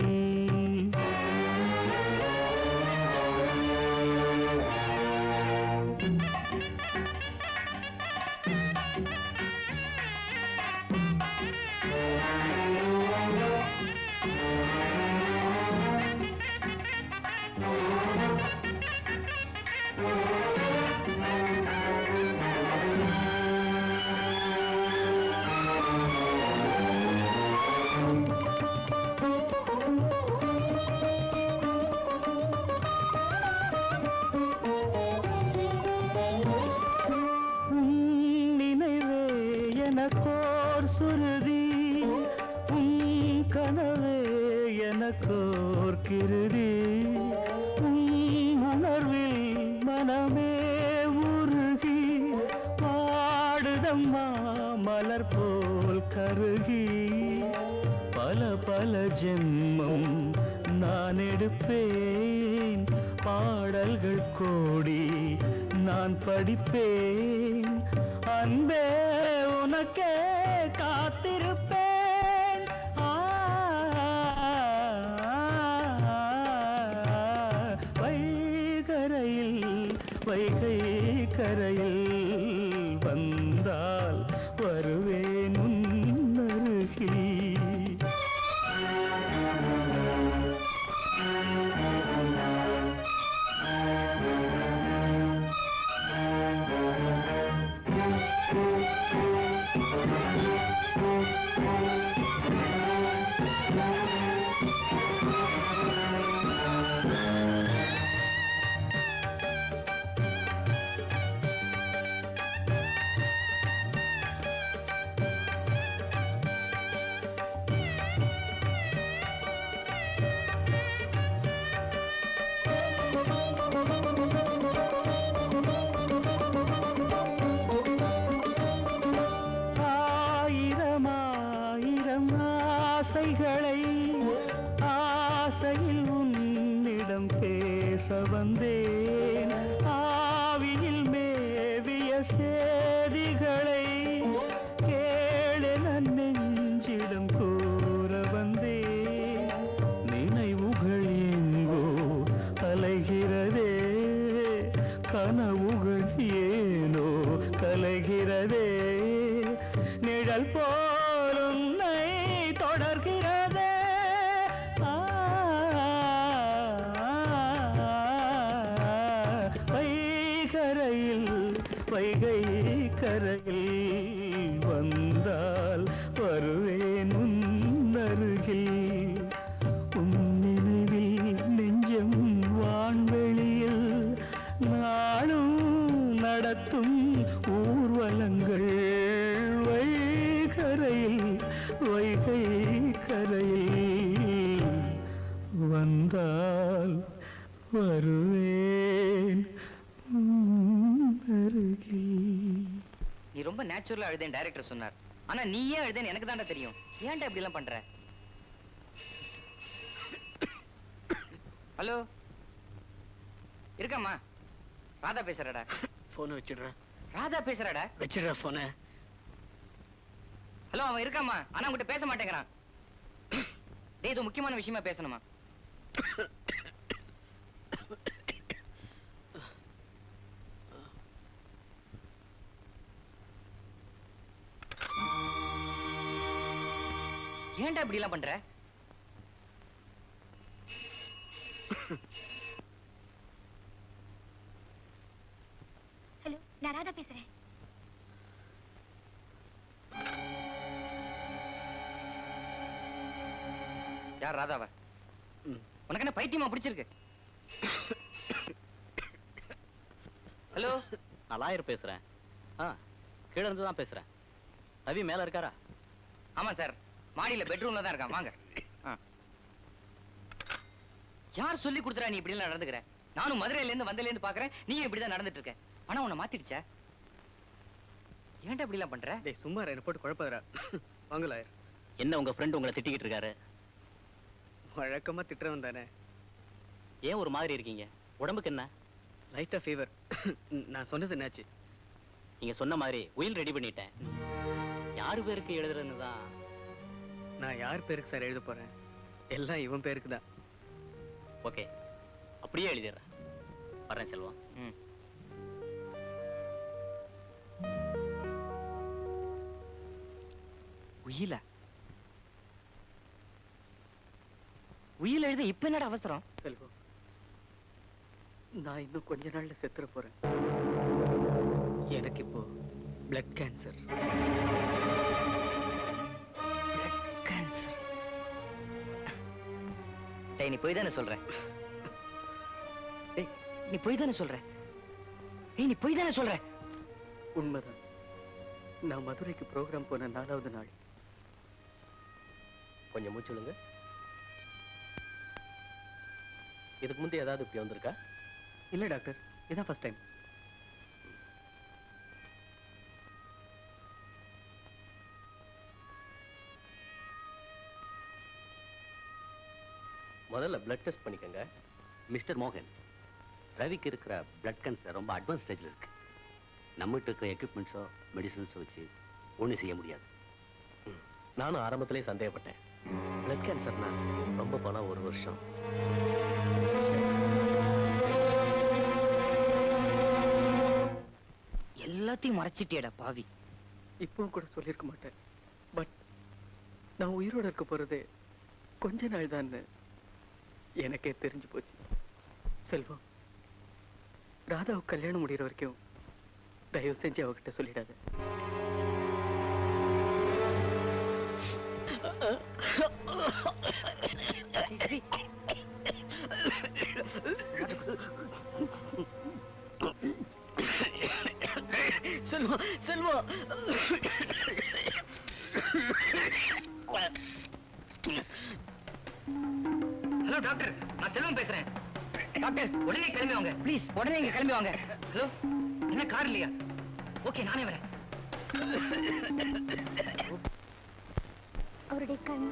எனக்கோர் சுருதி, உன் கனவே எனக்கோர் கிருதி. உன் உணர்வில் மனமே உருகி பாடுதம்மா மலர் போல் கருகி. பல பல ஜென்மம் நான் எடுப்பேன், பாடல்கள் கோடி நான் படிப்பேன். அன்பே உனக்கே காத்திருப்பேன். வைகரையில் வைகை கரையில் வந்தால் வருவேன் உன்னருகில். ஆசைகளை ஆசையில் உன்னிடம் பேச வந்தேன். ஆவியில் மேவிய சேதிகளை கேளென நெஞ்சிடம் கூற வந்தேன். நினைவுகள் எங்கோ அலைகிறதே, கனவுகள் ஏனோ கலைகிறதே. நிழல் போல் உன்னை தொடர்கிறதே. வருவேன் உன் அருகில். நீ ரொம்ப நேச்சுரலா எழுதேன் டைரக்டர் சொன்னார். ஆனா நீ ஏன் எழுதேன்னு எனக்கு தான்டா தெரியும். ஏன்டா இப்படி எல்லாம் பண்ற? ஹலோ, இருக்கம்மா. ராதா பேசுறடா. போனை வச்சிடுறா. ராதா பேசுறடா. வச்சிடுறா போனை. ஹலோ, அவன் இருக்காமா, ஆனா உங்ககிட்ட பேச மாட்டேங்கிறான். டேய், இது முக்கியமான விஷயமா பேசணுமா? ஏன்டா இப்படி எல்லாம் பண்ற? ஹலோ, நான் ராதா பேசுறேன். யார் ராதாவா? உனக்கு என்ன பைத்தியமா பிடிச்சிருக்கு? ஹலோ, நான் லாயர் பேசுறேன். கீழே இருந்து தான் பேசுறேன். ரவி மேல இருக்காரா? ஆமா சார், மாடியில பெட்ரூம்ல தான் இருக்கான். வாங்க. யார் சொல்லி கொடுத்துறா நீ இப்படி எல்லாம் நடந்துக்கிற? நானும் மதுரையில இருந்து வந்தல இருந்து பாக்குறேன், நீயும் இப்படிதான் நடந்துட்டு இருக்க. ஆனா உன்னை மாத்திடுச்சா? ஏன்டா இப்படி எல்லாம் பண்ற? டேய் சும்மா என்ன போட்டு குழப்பாதடா. வாங்க லாயர். என்ன உங்க ஃப்ரெண்ட் உங்களை திட்டிக்கிட்டு இருக்காரு? வழக்கமா திட்டுறவன் தானே. ஏன் ஒரு மாதிரி இருக்கீங்க? உடம்புக்கு என்ன? லைட்டா ஃபீவர். நான் சொன்னது என்னாச்சு? நீங்க சொன்ன மாதிரி உயில் ரெடி பண்ணிட்டேன். யாரு பேருக்கு எழுதுறதுன்னு தான். நான் யார் பேருக்கு சார் எழுத போறேன்? எல்லாம் இவன் பேருக்கு தான். ஓகே, அப்படியே எழுதிடுறேன். வரேன் செல்வம். உயில உயில எழுத இப்ப என்னடா அவசரம்? செல்வம், நான் இன்னும் கொஞ்ச நாள்ல செத்துற போறேன். எனக்கு இப்போ பிளட் கேன்சர். டேய், நீ போய் தானே சொல்ற? டேய், நீ போய் தானே சொல்ற? டேய், நீ போய் தானே சொல்ற? உண்மைதான். நான் மதுரைக்கு ப்ரோக்ராம் போன 4வது நாள். கொஞ்சம் மூச்சு விடுங்க. இதுக்கு முந்தைய ஏதாவது இப்படி வந்திருக்கா? இல்ல டாக்டர், இதான் ஃபர்ஸ்ட் டைம். முதல்ல பிளட் டெஸ்ட் பண்ணிக்கங்க. மிஸ்டர் மோகன், ரவிக்கு இருக்கிற பிளட் கேன்சர் ரொம்ப அட்வான்ஸ் ஸ்டேஜ்ல இருக்கு. நம்மகிட்ட இருக்கிற எக்யூப்மெண்ட்ஸோ மெடிசன்ஸோ வச்சு ஒன்றும் செய்ய முடியாது. நானும் ஆரம்பத்திலே சந்தேகப்பட்டேன். பிளட் கேன்சர்னா ரொம்ப போனா 1 வருஷம். எல்லாத்தையும் மறைச்சிட்டியடா பாவி. இப்பவும் கூட சொல்லியிருக்க மாட்டேன். பட் நான் உயிரோட இருக்க போறது கொஞ்ச நாள் தான் எனக்கே தெரிஞ்சு போச்சு. செல்வம், ராதாவுக்கு கல்யாணம் முடிகிற வரைக்கும் தயவு செஞ்சு அவகிட்ட சொல்லிடாத. செல்வம், செல்வம். ஹலோ டாக்டர், நான் செல்வம் பேசுறேன். டாக்டர், உடனே கிளம்பி வாங்க ப்ளீஸ். உடனே இங்க கிளம்பி வாங்க. ஹலோ, என்ன கார் இல்லையா? ஓகே, நானே வரேன். அவருடைய கண்,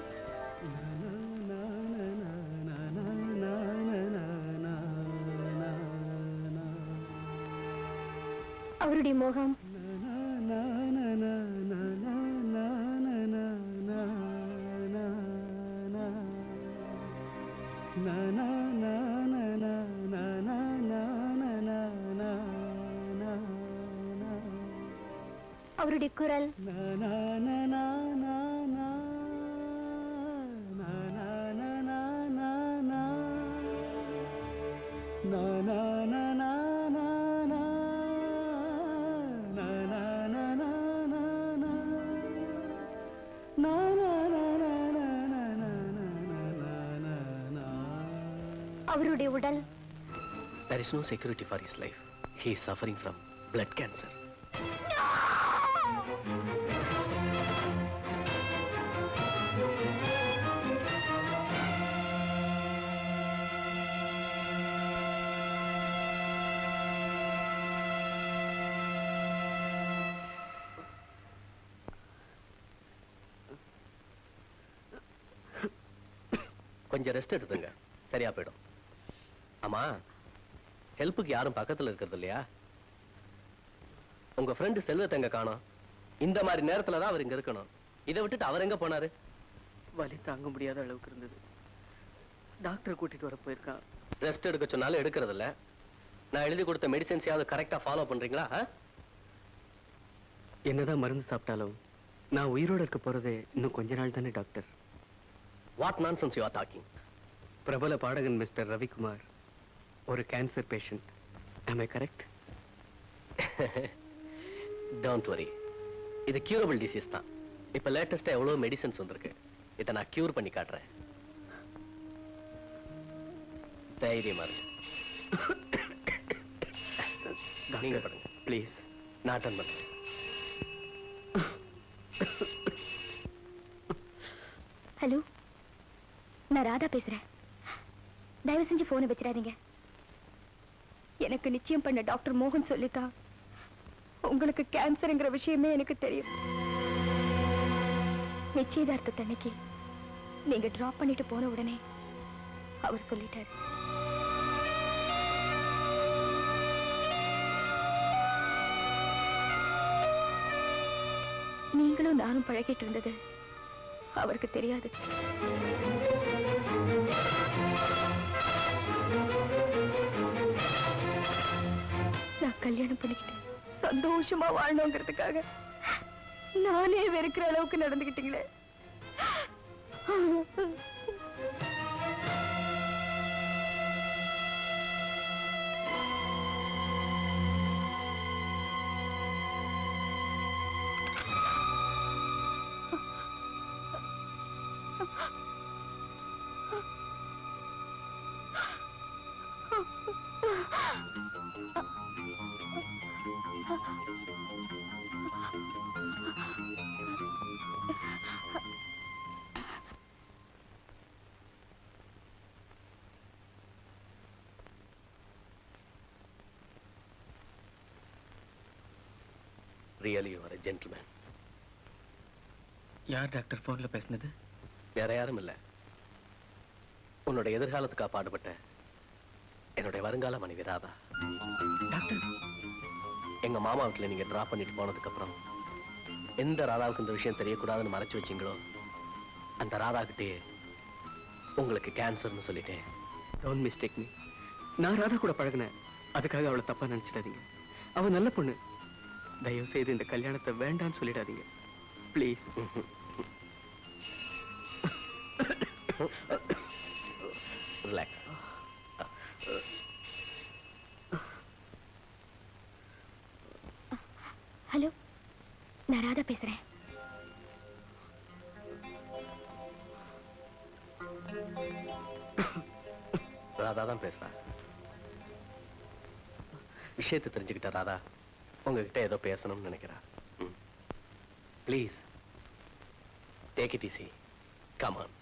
அவருடைய முகம், அவருடைய குரல், அவருடைய உடல். There is no security for his life. He is suffering from blood cancer. கொஞ்சம் ரெஸ்ட் எடுத்துங்க, சரியா போயிடும். ஆமா, ஹெல்ப்புக்கு யாரும் பக்கத்துல இருக்கிறது இல்லையா? உங்க ஃப்ரெண்டு செல்வத்தை எங்க காணோம்? இந்த மாதிரி நேரத்துல தான் அவர் இங்க இருக்கணும். இதை விட்டுட்டு அவர் எங்க போனாரு? வலி தாங்க முடியாத அளவுக்கு இருந்தது, டாக்டர் கூட்டிட்டு வர போயிருக்கான். ரெஸ்ட் எடுக்க சொன்னாலும் எடுக்கிறது இல்ல. நான் எழுதி கொடுத்த மெடிசன்ஸையாவது கரெக்டா ஃபாலோ பண்றீங்களா? என்னதான் மருந்து சாப்பிட்டாலும் நான் உயிரோட இருக்க போறதே இன்னும் கொஞ்ச நாள் தானே doctor. What nonsense you are talking? பிரபல பாடகன் மிஸ்டர் ரவிக்குமார் ஒரு cancer patient. am I correct? Don't worry, இது கியூரபிள் டிசீஸ் தான். இப்ப லேட்டஸ்டா எவ்வளவு மெடிசன்ஸ் வந்திருக்கு. இதை நான் கியூர் பண்ணி காட்டுறேன். தைரியமா இருக்கு. நீங்க படுங்க ப்ளீஸ். நான் அட்டன் பண்றேன். ஹலோ, நான் ராதா பேசுறேன். தயவு செஞ்சு போனை வச்சிடாதீங்க. எனக்கு நிச்சயம் பண்ண டாக்டர் மோகன் சொல்லிட்டான், உங்களுக்கு கேன்சர்ங்கிற விஷயமே எனக்கு தெரியும். நிச்சயதார்த்தத்தன்னைக்கு நீங்க டிராப் பண்ணிட்டு போன உடனே அவர் சொல்லிட்டாரு. நீங்களும் நானும் பழகிட்டு இருந்தது அவருக்கு தெரியாது. நான் கல்யாணம் பண்ணிக்கிட்டு சந்தோஷமா வாழணுங்கிறதுக்காக நானே வெறுக்கிற அளவுக்கு நடந்துகிட்டீங்களே. Really, you are a gentleman. யார் டாக்டர் போன்ல பேசினது? வேற யாரும் இல்ல, உன்னோட எதிர்காலத்துக்காக பாடுபட்ட என்னுடைய வருங்கால மனைவி ராதா. டாக்டர், எங்க மாமா வீட்டுல நீங்க டிராப் பண்ணிட்டு போனதுக்கு அப்புறம் எந்த ராதாவுக்கு இந்த விஷயம் தெரியக்கூடாதுன்னு மறைச்சு வச்சீங்களோ, அந்த ராதா கிட்டே உங்களுக்கு கேன்சர்னு சொல்லிட்டேன். Don't mistake me. நான் ராதா கூட பழகினேன், அதுக்காக அவளை தப்பா நினைச்சிடாதீங்க. அவ நல்ல பொண்ணு. தயவு செய்து இந்த கல்யாணத்தை வேண்டான்னு சொல்லிடாதீங்க ப்ளீஸ். ரிலாக்ஸ். ஹலோ, நான் ராதா பேசுறேன். ராதா தான் பேசுறா. விஷயத்தை தெரிஞ்சுக்கிட்ட ராதா உங்ககிட்ட ஏதோ பேசணும்னு நினைக்கிறா. Please take it easy. Come on.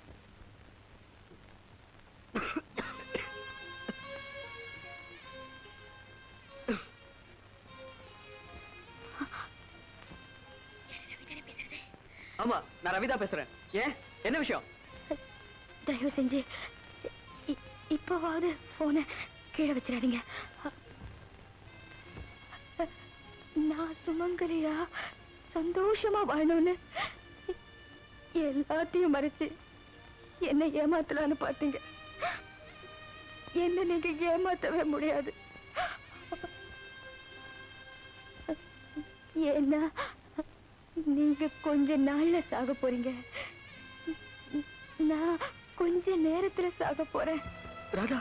ஆமா, நான் ரவிதா பேசுறேன். ஏன், என்ன விஷயம்? தயவு செஞ்சு இப்போவாவது போனை கீழே வச்சிடாதீங்க. நான் சுமங்கலியா சந்தோஷமா வாழணும்னு எல்லாத்தையும் மறைச்சு என்ன ஏமாத்தலான்னு பார்த்தீங்க. என்ன நீங்க ஏமாத்தவே முடியாது. ஏன்னா நீங்க கொஞ்ச நாள்ல சாக போறீங்க, நான் கொஞ்ச நேரத்துல சாக போறேன். ராதா,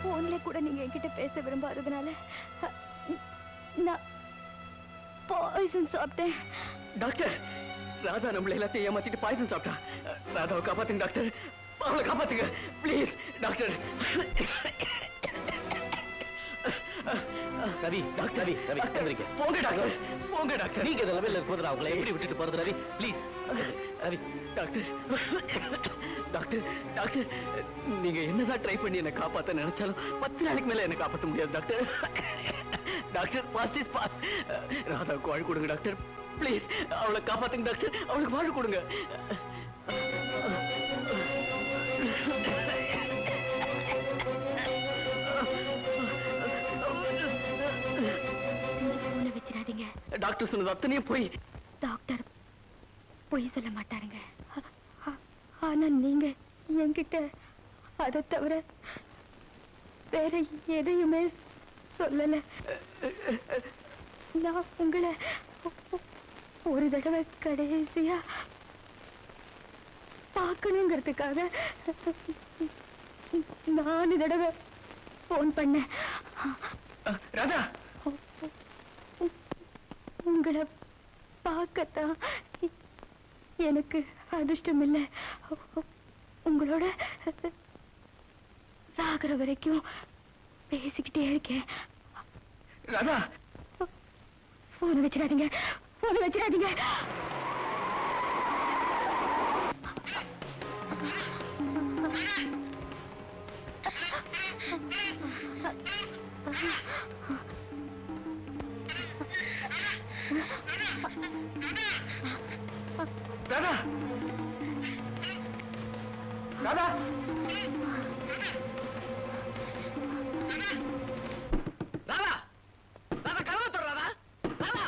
போன்ல கூட நீங்க என்கிட்ட பேச விரும்பாததுனால நான் பாய்சன் சாப்பிட்டேன். டாக்டர், ராதா நம்மள எல்லாத்தையும் ஏமாத்திட்டு பாய்சன் சாப்பிட்டா. ராதாவை காப்பாத்துங்க டாக்டர், அவளை காப்பாத்துங்க please doctor. Ravi, doctor Ravi, Ravi எந்திரிங்க. போங்க டாக்டர், போங்க டாக்டர். நீங்க இந்த லெவல்ல இருக்கும்போது அவங்களை எப்படி விட்டுட்டு போறது Ravi? Please Ravi. Doctor, doctor, doctor, நீங்க என்னதான் ட்ரை பண்ணி என்ன காப்பாத்த நினைச்சாலும் 10 நாளைக்கு மேல என்ன காப்பாத்த முடியாது doctor. Doctor, past is past. ராதாவுக்கு வாழ் கொடுங்க டாக்டர் ப்ளீஸ். அவளை காப்பாத்துங்க டாக்டர், அவளுக்கு வாழ் கொடுங்க. டாக்டர் சொன்னது அத்தனையும் போய். டாக்டர் பொய் சொல்ல மாட்டாருங்க. ஆனா நீங்க என்கிட்ட அதை தவிர வேற எதையுமே சொல்லல. நான் உங்களை ஒரு தடவை கடைசியா பார்க்கணுங்கிறதுக்காக 4 தடவை போன் பண்ணேன். ராதா, உங்களை பார்க்கத்தான் எனக்கு அதிர்ஷ்டம் இல்லை. உங்களோட சாகர வரைக்கும் பேசிக்கிட்டே இருக்கேன். ராதா, போன் வச்சிடாதீங்க, போன் வச்சிடாதீங்க. ராதா, ராதா, ராதா, ராதா கதவை தர. ராதா, ராதா,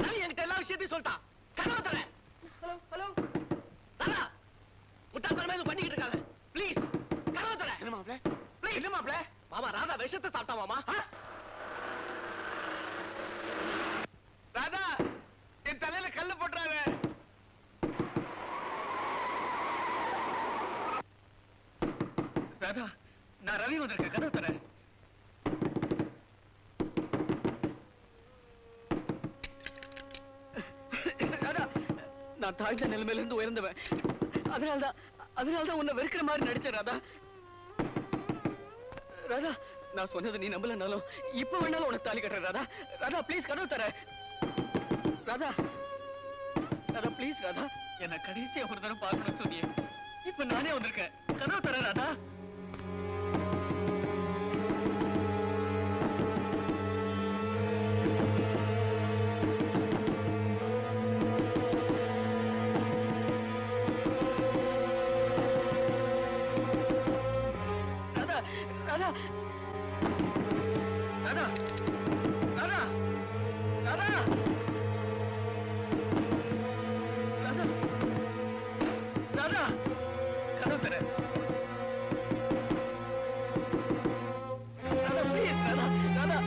ரவி என்கிட்ட எல்லா விஷயத்தையும் சொல்லிட்டான். கதவை தர. ஹலோ, ஹலோ, ராதா, முட்டாள்தனமா இது பண்ணிக்கிட்டு இருக்காங்க. ப்ளீஸ் கதவை தர. என்ன மாப்ள? ப்ளீஸ். என்ன மாப்ள? மாமா ராதா விஷத்தை சாப்பிட்டா மாமா. ராதா, என் தலையில கல்லு போட்டுறாரு. ராதா, நான் ரவி வந்திருக்கேன். கதவு தர. ராதா, நான் தாழ்ந்த நிலைமையில இருந்து உயர்ந்தவன். அதனால்தான் உன்னை வெறுக்கிற மாதிரி நடிச்சேன். ராதா, ராதா, நான் சொன்னதை நீ நம்பலனாலும் இப்ப வேணாலும் உனக்கு தாலி கட்டுறேன். ராதா, ராதா ப்ளீஸ் கதவு தர. ராதா, ராதா ப்ளீஸ். ராதா, என்ன கடைசியா ஒரு தடவை பார்க்கணும்னு சொன்னியே, இப்ப நானே வந்திருக்கேன். கதவு தர. ராதா, ராதா, ராதா, ராதா, ராதா, ராதா, ராதா, கதவு தர. ராதா ப்ளீஸ். ராதா, ராதா,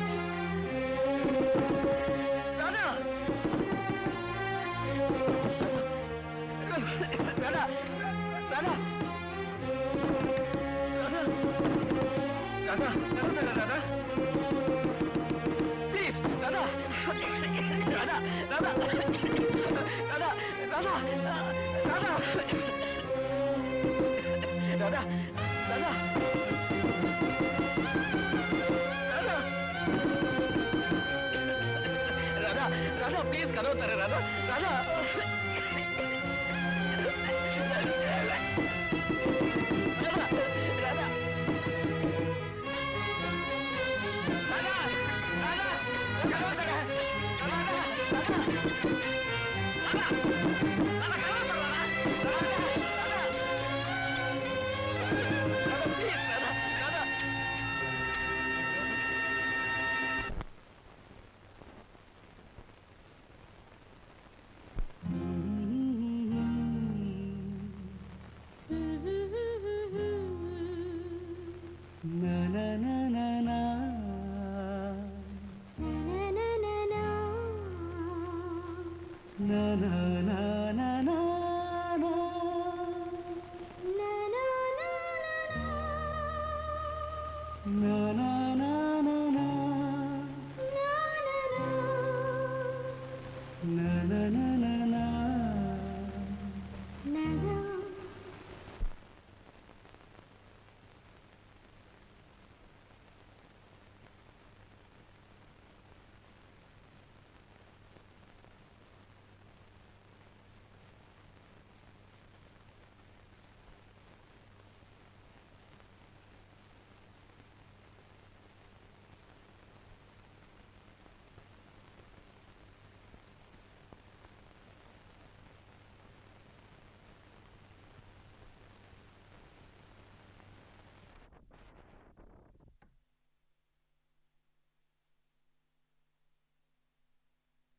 ராதா, ராதா, ராதா, ராதா, கதவு தர. ராதா ப்ளீஸ். ராதா, ராதா, ராதா, ராதா, ராதா, ராதா, ராதா, ராதா, ராதா, ராதா ப்ளீஸ் கதவு தர. ராதா, ராதா, ராதா, ராதா, ராதா, ராதா, ராதா, ராதா,